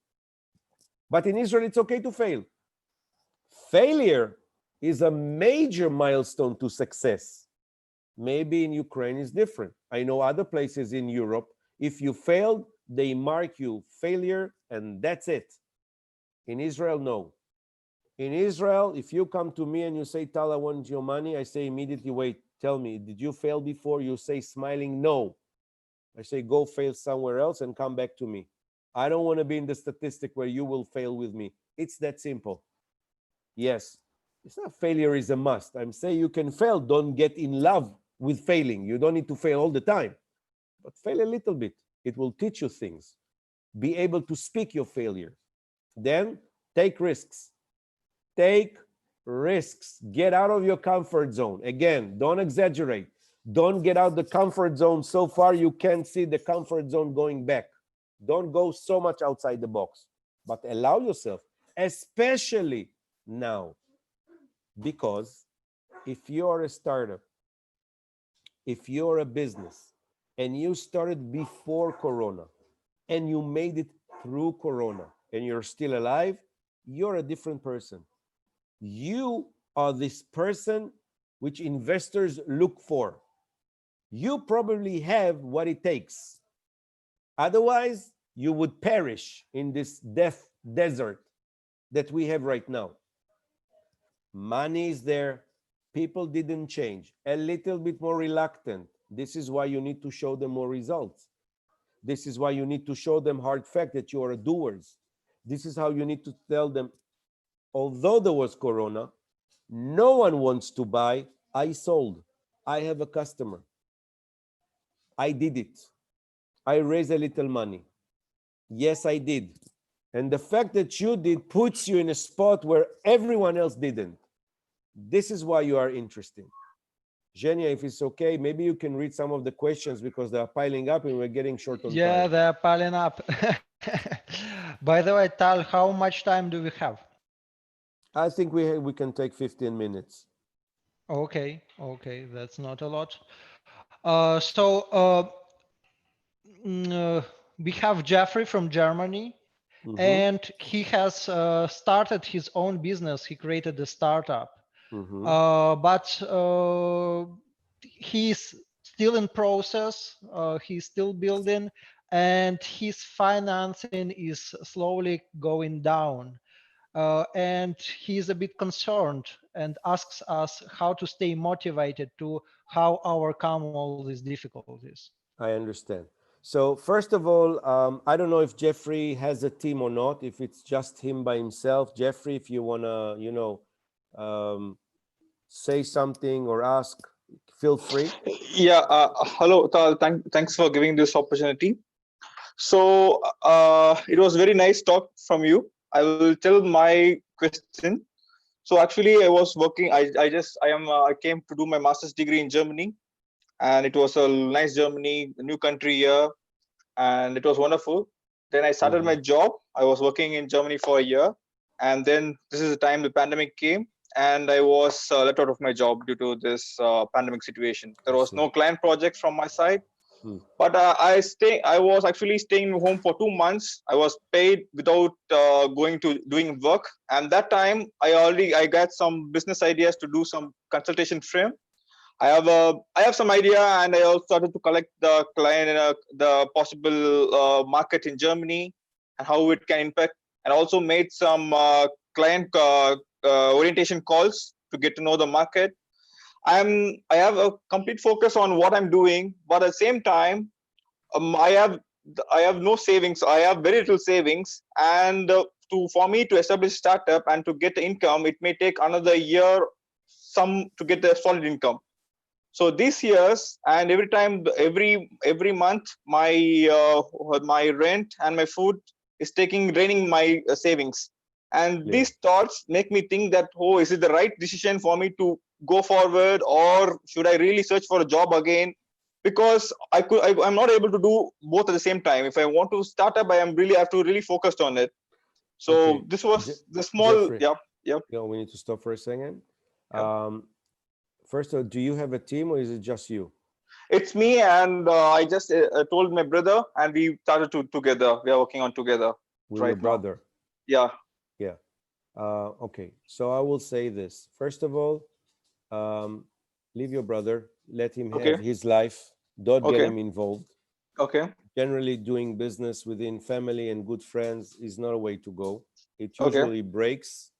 A: But in Israel, it's okay to fail. Failure is a major milestone to success. Maybe in Ukraine is different. I know other places in Europe, if you failed, they mark you failure and that's it. In Israel, no. In Israel, if you come to me and you say, Tal, I want your money, I say immediately, wait, tell me, did you fail before? You say smiling, no. I say, go fail somewhere else and come back to me. I don't want to be in the statistic where you will fail with me. It's that simple. Yes, it's not failure is a must. I'm saying you can fail. Don't get in love with failing. You don't need to fail all the time, but fail a little bit. It will teach you things. Be able to speak your failure. Then take risks. Take risks. Get out of your comfort zone. Again, don't exaggerate. Don't get out the comfort zone so far you can't see the comfort zone going back. Don't go so much outside the box, but allow yourself, especially now, because if you're a startup, if you're a business, and you started before Corona, and you made it through Corona, and you're still alive, you're a different person. You are this person which investors look for. You probably have what it takes. Otherwise, you would perish in this death desert that we have right now. Money is there. People didn't change. A little bit more reluctant. This is why you need to show them more results. This is why you need to show them hard fact that you are doers. This is how you need to tell them, although there was Corona, no one wants to buy. I sold. I have a customer. I did it. I raised a little money. Yes, I did. And the fact that you did puts you in a spot where everyone else didn't. This is why you are interesting. Zhenya, if it's okay, maybe you can read some of the questions because they are piling up and we're getting short on
C: Yeah,
A: time.
C: they're piling up. By the way, Tal, how much time do we have?
A: I think we can take 15 minutes.
C: Okay, that's not a lot. We have Jeffrey from Germany, and he has started his own business. He created a startup, but he's still in process. He's still building, and his financing is slowly going down. And he's a bit concerned and asks us how to stay motivated to how overcome all these difficulties.
A: I understand. So first of all, I don't know if Jeffrey has a team or not, if it's just him by himself. Jeffrey, if you want to, say something or ask, feel free.
D: Yeah, hello, Tal. Thanks for giving this opportunity. So it was very nice talk from you. I will tell my question. So actually, I was working. I came to do my master's degree in Germany, and it was a nice Germany, a new country here, and it was wonderful. Then I started my job. I was working in Germany for a year, and then this is the time the pandemic came, and I was let out of my job due to this pandemic situation. There was no client projects from my side, but I was actually staying home for 2 months. I was paid without going to doing work, and that time I got some business ideas to do some consultation frame. I have some idea, and I also started to collect the client, the possible market in Germany and how it can impact, and also made some client orientation calls to get to know the market. I have a complete focus on what I'm doing, but at the same time, I have no savings. I have very little savings, and for me to establish startup and to get the income, it may take another year, some to get the solid income. So these years, and every time, every month, my rent and my food is draining my savings. And these thoughts make me think that, oh, is it the right decision for me to go forward, or should I really search for a job again? Because I'm not able to do both at the same time. If I want to start up, I have to really focus on it. So this was the small.
A: Jeffrey,
D: yeah.
A: we need to stop for a second.
D: Yeah.
A: First of all, do you have a team or is it just you?
D: It's me, and I just told my brother, and we started together. We are working on together
A: With
D: right
A: your
D: now.
A: brother?
D: Yeah.
A: Yeah. Okay. So I will say this. First of all, leave your brother. Let him have his life. Don't get him involved.
D: Okay.
A: Generally, doing business within family and good friends is not a way to go. It
D: Okay.
A: usually breaks.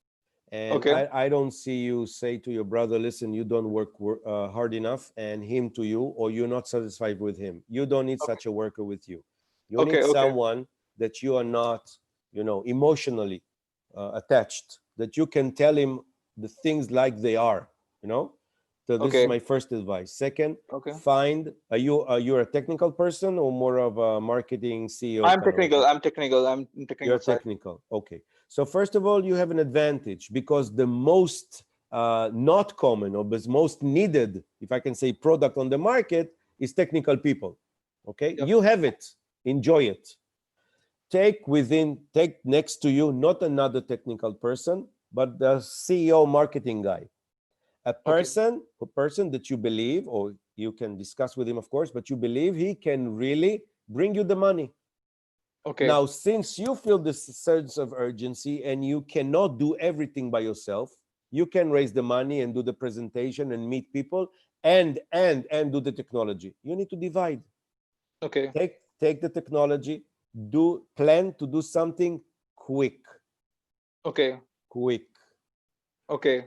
A: And I don't see you say to your brother, listen, you don't work hard enough, and him to you, or you're not satisfied with him. You don't need such a worker with you. You need someone that you are not, emotionally attached, that you can tell him the things like they are, So this is my first advice. Second, find, you're a technical person or more of a marketing CEO?
D: I'm technical. I'm technical.
A: You're technical. Okay. So first of all, you have an advantage because the most not common or the most needed, if I can say, product on the market is technical people. Okay.
D: Yep.
A: You have it. Enjoy it. Take next to you, not another technical person, but the CEO marketing guy. A person that you believe, or you can discuss with him, of course, but you believe he can really bring you the money. Now, since you feel this sense of urgency and you cannot do everything by yourself, you can raise the money and do the presentation and meet people and do the technology. You need to divide. Take the technology, plan to do something quick. Quick.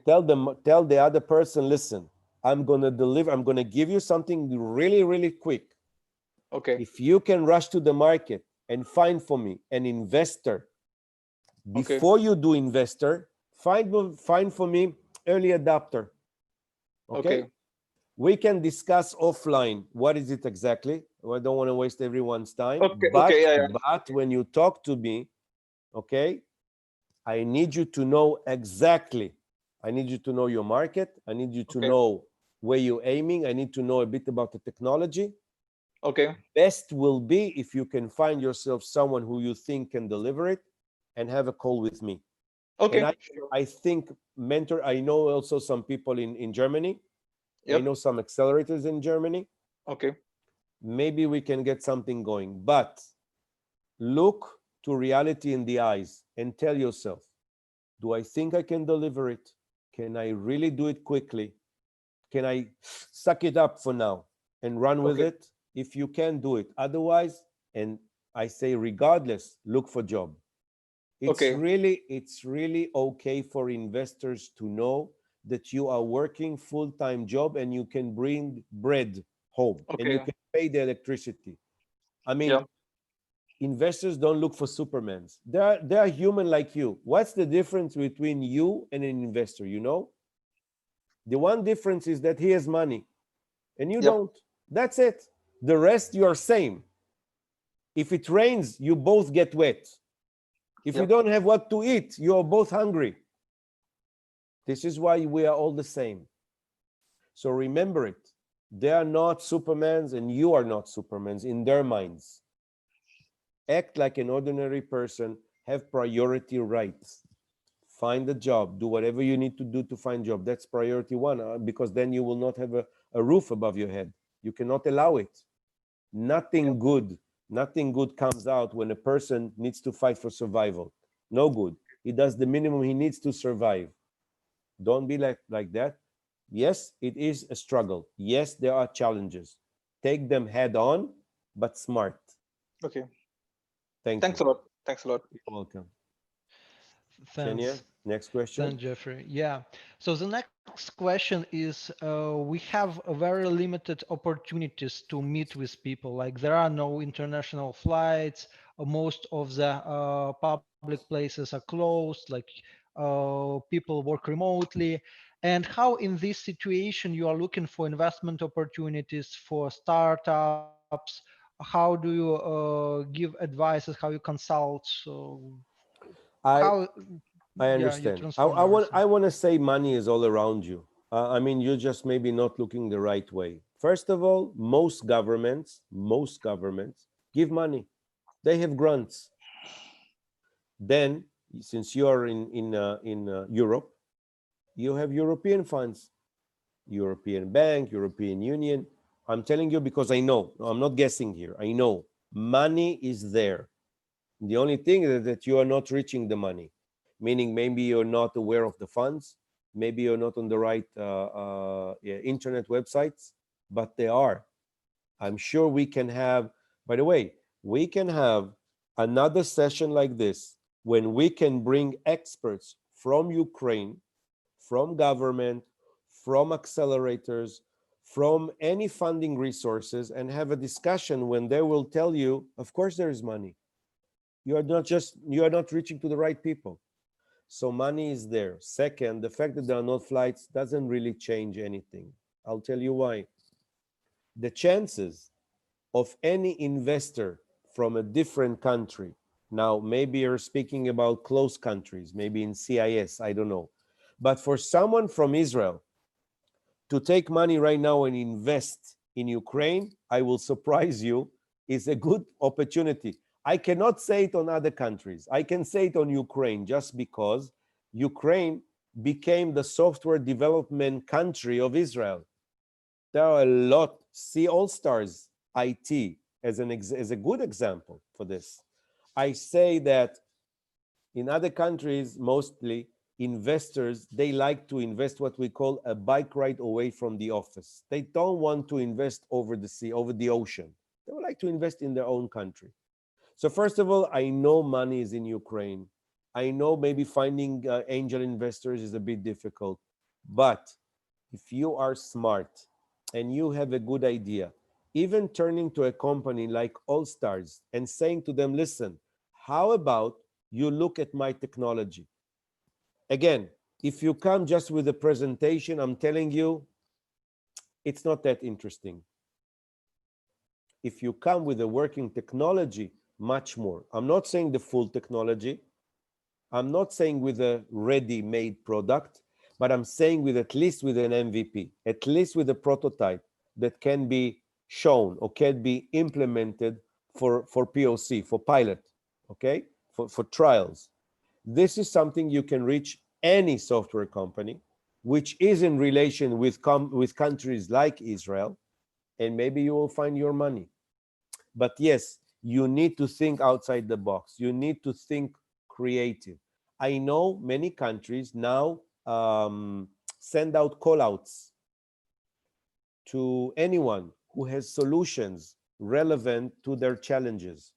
A: Tell the other person, listen, I'm going to deliver, I'm going to give you something really, really quick. If you can rush to the market and find for me an investor, before you do investor, find for me early adopter. We can discuss offline what is it exactly. I don't want to waste everyone's time. But when you talk to me, I need you to know exactly. I need you to know your market. I need you to know where you're aiming. I need to know a bit about the technology. Best will be if you can find yourself someone who you think can deliver it and have a call with me. And I think I know also some people in Germany. I know some accelerators in Germany. Maybe we can get something going, but look to reality in the eyes and tell yourself, do I think I can deliver it? Can I really do it quickly? Can I suck it up for now and run with it? If you can, do it. Otherwise, and I say regardless, look for job. It's really okay for investors to know that you are working full-time job and you can bring bread home and you can pay the electricity. I mean, investors don't look for supermans. They are human like you. What's the difference between you and an investor? The one difference is that he has money and you don't. That's it. The rest, you are same. If it rains, you both get wet. If you don't have what to eat, you are both hungry. This is why we are all the same. So remember it. They are not Supermans and you are not Supermans in their minds. Act like an ordinary person, have priority rights. Find a job, do whatever you need to do to find a job. That's priority one, because then you will not have a roof above your head. You cannot allow it. Nothing good, nothing good comes out when a person needs to fight for survival. No good. He does the minimum he needs to survive. Don't be like that. Yes, it is a struggle. Yes, there are challenges. Take them head on, but smart.
D: Okay.
A: Thank
D: Thanks
A: you.
D: a lot. Thanks a lot.
A: You're welcome. Kenya,
C: Thanks.
A: next question.
C: Thanks, Jeffrey. Yeah. So the next question is, we have a very limited opportunities to meet with people. Like there are no international flights. Most of the public places are closed. Like people work remotely. And how in this situation you are looking for investment opportunities for startups? How do you give advices? How you consult? So
A: I
C: how,
A: I
C: yeah, you
A: understand.
C: transform everything.
A: I want to say money is all around you. I mean, you're just maybe not looking the right way. First of all, most governments give money. They have grants. Then, since you are in Europe, you have European funds, European Bank, European Union. I'm telling you because I know. I'm not guessing here. I know money is there. The only thing is that you are not reaching the money, meaning maybe you're not aware of the funds, maybe you're not on the right yeah, internet websites, but they are. I'm sure we can have, by the way, we can have another session like this when we can bring experts from Ukraine, from government, from accelerators, from any funding resources, and have a discussion when they will tell you, of course there is money. You are not reaching to the right people. So money is there. Second, the fact that there are not flights doesn't really change anything. I'll tell you why. The chances of any investor from a different country, now maybe you're speaking about close countries, maybe in CIS, I don't know, but for someone from Israel to take money right now and invest in Ukraine, I will surprise you, is a good opportunity. I cannot say it on other countries. I can say it on Ukraine just because Ukraine became the software development country of Israel. There are a lot. See All Stars IT as a good example for this. I say that in other countries, mostly investors, they like to invest what we call a bike ride away from the office. They don't want to invest over the sea, over the ocean. They would like to invest in their own country. So first of all, I know money is in Ukraine. I know maybe finding angel investors is a bit difficult, but if you are smart and you have a good idea, even turning to a company like All Stars and saying to them, listen, how about you look at my technology? Again, if you come just with a presentation, I'm telling you, it's not that interesting. If you come with a working technology, much more. I'm not saying the full technology. I'm not saying with a ready-made product, but I'm saying with at least with an MVP, at least with a prototype that can be shown or can be implemented for POC, for pilot, okay, for trials. This is something you can reach any software company, which is in relation with countries like Israel, and maybe you will find your money. But yes, you need to think outside the box. You need to think creative. I know many countries now send out call outs to anyone who has solutions relevant to their challenges.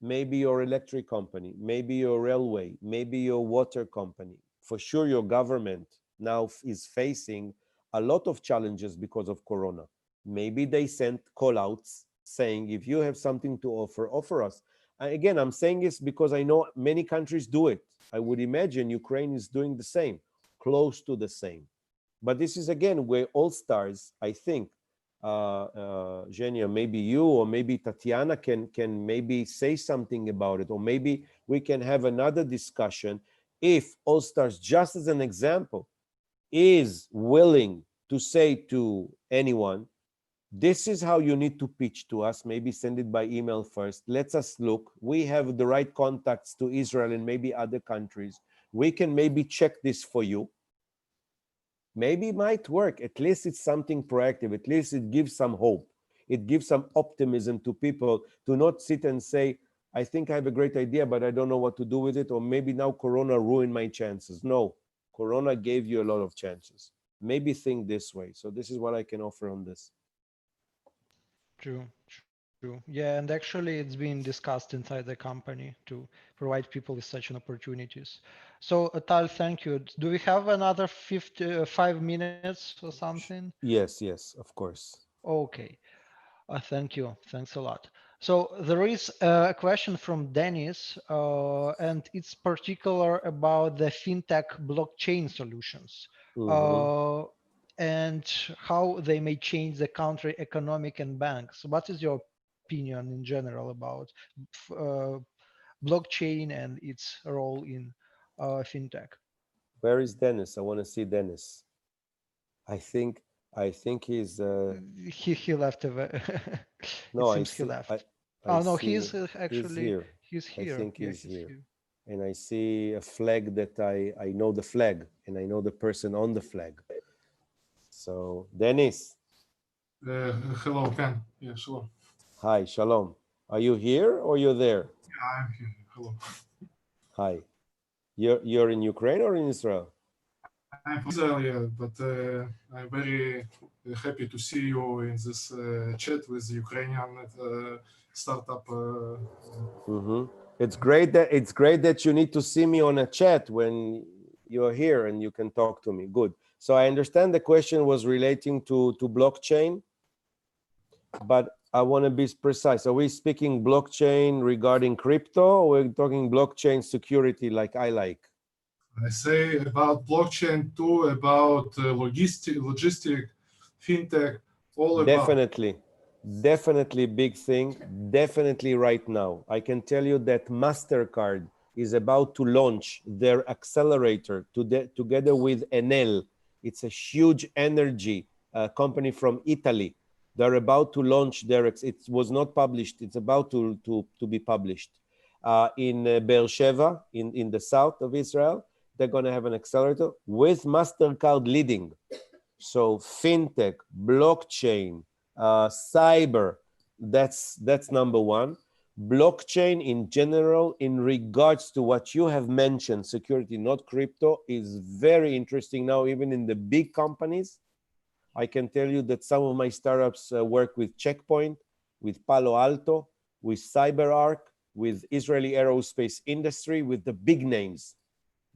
A: Maybe your electric company, maybe your railway, maybe your water company. For sure, your government now is facing a lot of challenges because of Corona. Maybe they sent call outs saying, if you have something to offer, offer us. Again, I'm saying this because I know many countries do it. I would imagine Ukraine is doing the same, close to the same. But this is again where All Stars, I think, Zhenya, maybe you or maybe Tatiana can maybe say something about it, or maybe we can have another discussion. if All Stars, just as an example, is willing to say to anyone, this is how you need to pitch to us, maybe send it by email first. Let us look. We have the right contacts to Israel and maybe other countries. We can maybe check this for you. Maybe it might work. At least it's something proactive. At least it gives some hope. It gives some optimism to people to not sit and say, I think I have a great idea, but I don't know what to do with it. Or maybe now Corona ruined my chances. No, Corona gave you a lot of chances. Maybe think this way. So this is what I can offer on this.
C: True, true. Yeah, and actually it's been discussed inside the company to provide people with such an opportunities. So Tal, thank you. Do we have another 5 minutes or something?
A: Yes, yes, of course.
C: Okay. Thank you. Thanks a lot. So there is a question from Dennis, and it's particular about the fintech blockchain solutions
A: Mhm.
C: uh, and how they may change the country economic and banks. What is your opinion in general about uh, blockchain and its role in fintech?
A: Where is Dennis? I want to see Dennis. I think I think he's
C: He left. It
A: no, I
C: seems he
A: see
C: left.
A: I
C: Oh no,
A: see
C: he's
A: he's
C: actually
A: here.
C: he's
A: I
C: here.
A: think
C: Yeah,
A: he's
C: he's
A: here.
C: here.
A: And I see a flag that I know the flag and I know the person on the flag. So Dennis,
E: Hello, Ken. Yeah, shalom.
A: hi, shalom. Are you here or you're there?
E: Yeah, I'm here. Hello.
A: Hi. You're in Ukraine or in Israel?
E: I'm from Israel, yeah, but I'm very happy to see you in this chat with Ukrainian startup.
A: Mm-hmm. It's great that you need to see me on a chat when you're here and you can talk to me. Good. So I understand the question was relating to blockchain, but I want to be precise. Are we speaking blockchain regarding crypto, or we're talking blockchain security like I like?
E: I say about blockchain too, about logistic, fintech, all about.
A: Definitely big thing. Definitely right now. I can tell you that MasterCard is about to launch their accelerator together with Enel. It's a huge energy company from Italy. They're about to launch their, it was not published, it's about to be published in Beersheba, in the south of Israel. They're going to have an accelerator with MasterCard leading. So fintech, blockchain, cyber, that's number one. Blockchain in general, in regards to what you have mentioned, security, not crypto, is very interesting now, even in the big companies. I can tell you that some of my startups work with Checkpoint, with Palo Alto, with CyberArk, with Israeli aerospace industry, with the big names.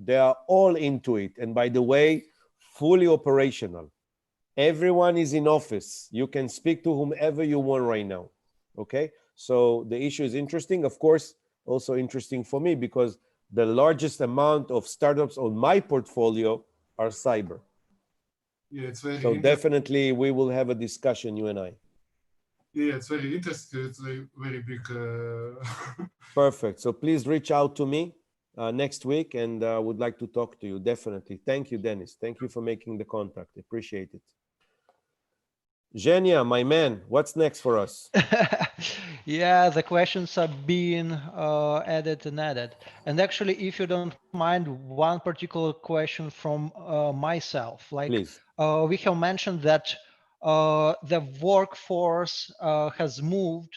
A: They are all into it. And by the way, fully operational. Everyone is in office. You can speak to whomever you want right now. Okay? So the issue is interesting. Of course, also interesting for me because the largest amount of startups on my portfolio are cyber.
E: Yeah, it's very
A: So
E: interesting.
A: definitely we will have a discussion, you and I.
E: Yeah, it's very interesting. It's very big.
A: Perfect. So please reach out to me next week and I would like to talk to you. Definitely. Thank you, Dennis. Thank you for making the contact. Appreciate it. Zhenya, my man, what's next for us?
C: Yeah, the questions are being added and added. And actually, if you don't mind, one particular question from myself. Like
A: Please.
C: we have mentioned that the workforce has moved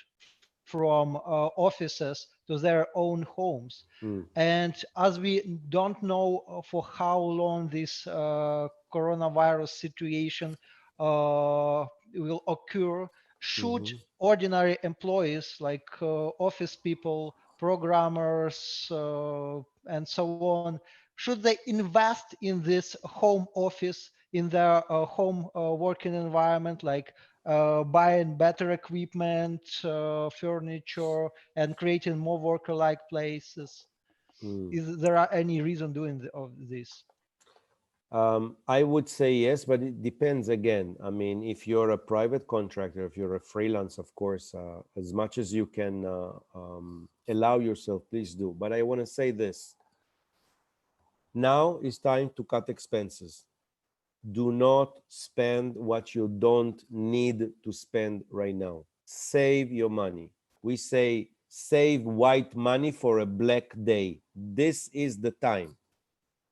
C: from offices to their own homes.
A: Mm.
C: And as we don't know for how long this coronavirus situation will occur, should
A: Mm-hmm.
C: ordinary employees like office people, programmers, and so on, should they invest in this home office, in their home working environment, like buying better equipment, furniture, and creating more worker-like places?
A: Mm.
C: Is there any reason doing of this?
A: I would say yes, but it depends again. I mean, if you're a private contractor, if you're a freelance, of course, as much as you can allow yourself, please do. But I want to say this. Now it's time to cut expenses. Do not spend what you don't need to spend right now. Save your money. We say save white money for a black day. This is the time.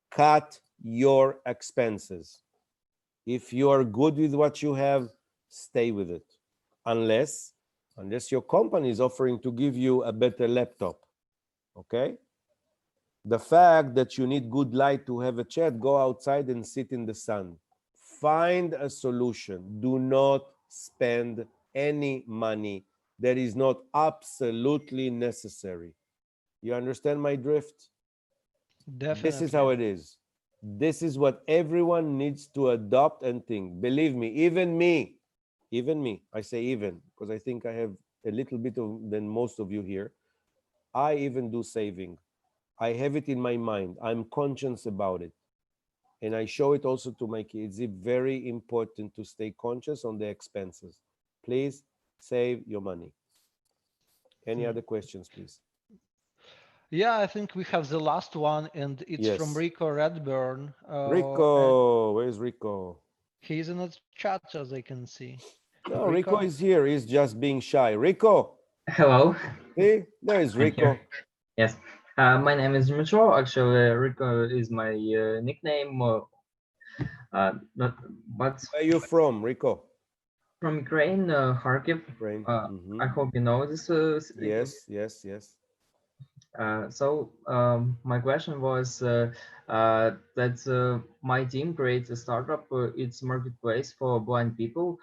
A: Cut your expenses. If you are good with what you have, stay with it. Unless your company is offering to give you a better laptop. Okay? The fact that you need good light to have a chat, go outside and sit in the sun. Find a solution. Do not spend any money that is not absolutely necessary. You understand my drift?
C: Definitely.
A: This is how it is. This is what everyone needs to adopt and think. Believe me, even me, I say even, because I think I have a little bit of than most of you here. I even do saving. I have it in my mind. I'm conscious about it. And I show it also to my kids. It's very important to stay conscious on the expenses. Please save your money. Any other questions, please?
C: Yeah, I think we have the last one, and it's from
A: Yes.
C: Rico Redburn.
A: Rico, where's Rico?
C: He's in the chat, as I can see.
A: No, Rico is here. He's just being shy. Rico,
F: Hello.
A: see, there is
F: I'm
A: Rico.
F: here. Yes. My name is Dmitro. Actually, Rico is my nickname. But
A: Where are you from, Rico?
F: from Ukraine, Kharkiv.
A: Ukraine.
F: I hope you know this.
A: Yes, yes, yes.
F: My question was that my team creates a startup. It's marketplace for blind people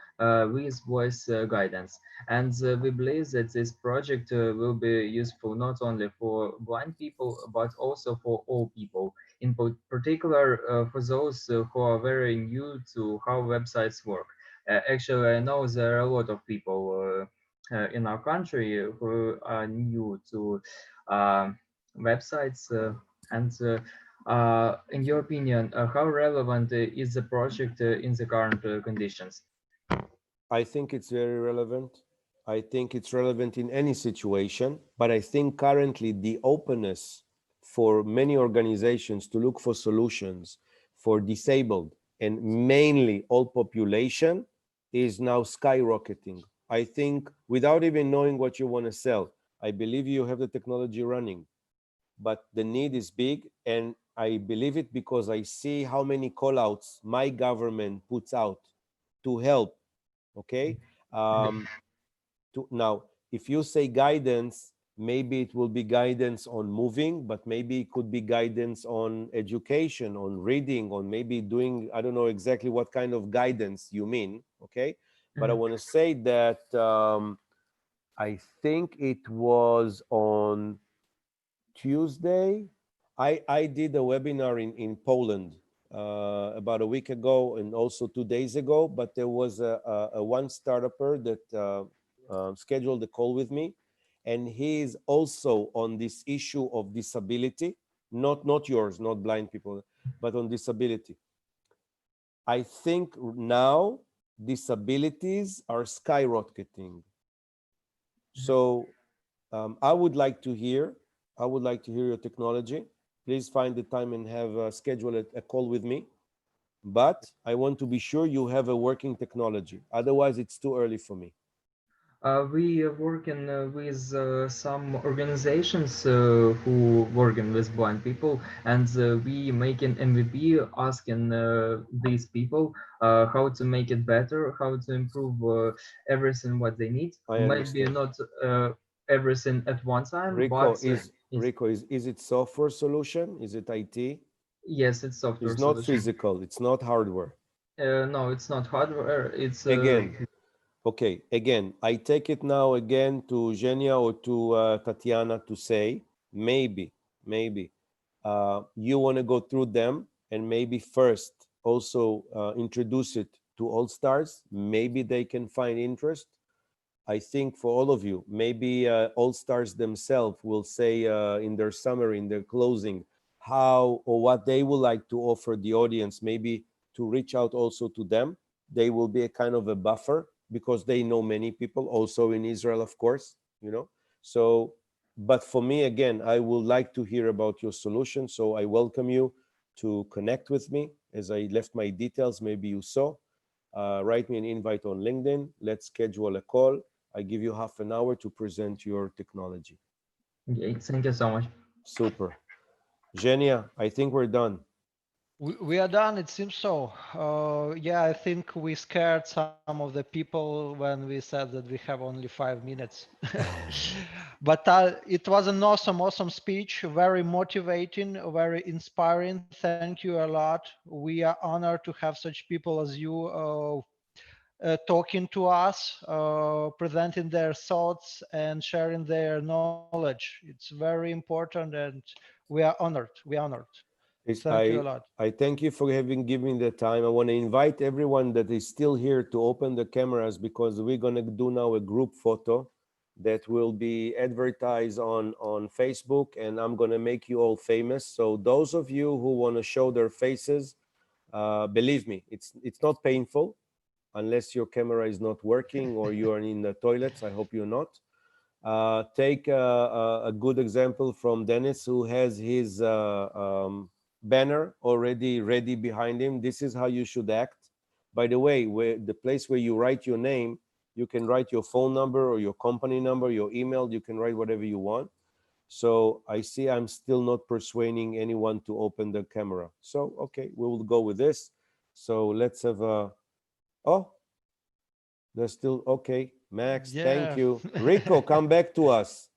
F: with voice guidance, and we believe that this project will be useful not only for blind people but also for all people. In particular, for those who are very new to how websites work. Actually, I know there are a lot of people in our country who are new to uh, websites in your opinion, how relevant is the project in the current conditions?
A: I think it's very relevant. I think it's relevant in any situation, but I think currently the openness for many organizations to look for solutions for disabled and mainly all population is now skyrocketing. I think without even knowing what you want to sell, I believe you have the technology running, but the need is big. And I believe it because I see how many call outs my government puts out to help. Okay. Now, if you say guidance, maybe it will be guidance on moving, but maybe it could be guidance on education, on reading, on maybe doing, I don't know exactly what kind of guidance you mean. Okay. But I want to say that I think it was on Tuesday. I did a webinar in Poland about a week ago and also 2 days ago, but there was a one startupper that scheduled a call with me, and he is also on this issue of disability, not yours, not blind people, but on disability. I think now disabilities are skyrocketing. So I would like to hear your technology. Please find the time and have schedule a call with me. But I want to be sure you have a working technology. Otherwise, it's too early for me.
F: We are working with some organizations who working with blind people, and we making MVP asking these people how to make it better, how to improve everything what they need.
A: I
F: Maybe
A: understand.
F: not everything at one time,
A: Rico,
F: but
A: is it software solution? Is it IT?
F: yes, it's software
A: It's not
F: solution.
A: physical. It's not hardware.
F: No, it's not hardware. It's
A: Again, okay. Again, I take it now again to Zhenya or to Tatiana to say maybe you want to go through them and maybe first also introduce it to all stars. Maybe they can find interest. I think for all of you, maybe all stars themselves will say in their summary, in their closing, how or what they would like to offer the audience, maybe to reach out also to them. They will be a kind of a buffer because they know many people also in Israel, of course, you know. So, but for me, again, I would like to hear about your solution. So I welcome you to connect with me, as I left my details, maybe you saw. Write me an invite on LinkedIn. Let's schedule a call. I give you half an hour to present your technology.
F: Okay, thank you so much.
A: Super. Zhenya, I think we're done.
C: We are done, it seems so. Yeah, I think we scared some of the people when we said that we have only 5 minutes. But it was an awesome speech, very motivating, very inspiring. Thank you a lot. We are honored to have such people as you talking to us, presenting their thoughts and sharing their knowledge. It's very important and we are honored. We are honored. Thank you a lot.
A: I thank you for having given the time. I want to invite everyone that is still here to open the cameras, because we're going to do now a group photo that will be advertised on Facebook, and I'm going to make you all famous. So those of you who want to show their faces, believe me, it's not painful unless your camera is not working or you are in the toilets. I hope you're not. Take a good example from Dennis, who has his banner already ready behind him. This is how you should act. By the way, the place where you write your name, you can write your phone number or your company number, your email, you can write whatever you want. So I see I'm still not persuading anyone to open the camera. So, okay, we will go with this. So let's have a, oh, they're still, okay. Max, thank
C: Yeah.
A: you. Rico, come back to us.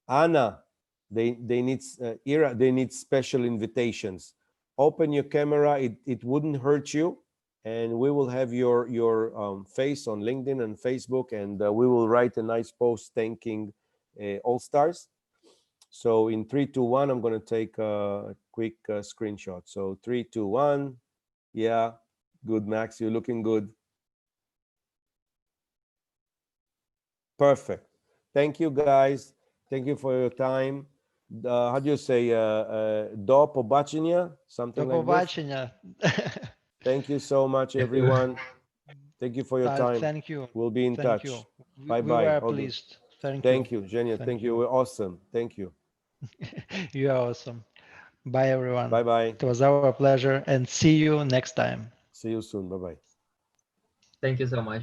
A: Anna, they need, Ira, they need special invitations. Open your camera, it wouldn't hurt you. And we will have your face on LinkedIn and Facebook, and we will write a nice post thanking All Stars. So in 3, 2, 1, I'm going to take a quick screenshot. So 3, 2, 1. Yeah, good, Max, you're looking good. Perfect. Thank you, guys. Thank you for your time. How do you say, do pobачення? Something
C: До
A: like this.
C: побачення.
A: Thank you so much,
F: Thank you.
A: everyone. Thank you for your time.
C: Thank you.
A: We'll be in
C: Thank
A: touch.
C: you.
A: Bye
C: We
A: bye.
C: were
A: All good.
C: pleased. Thank you.
A: Thank you, Zhenya.
C: Thank
A: Thank you.
C: you.
A: We're awesome. Thank you.
C: You are awesome. Bye, everyone.
A: Bye bye.
C: It was our pleasure and see you next time.
A: See you soon. Bye bye.
F: Thank you so much.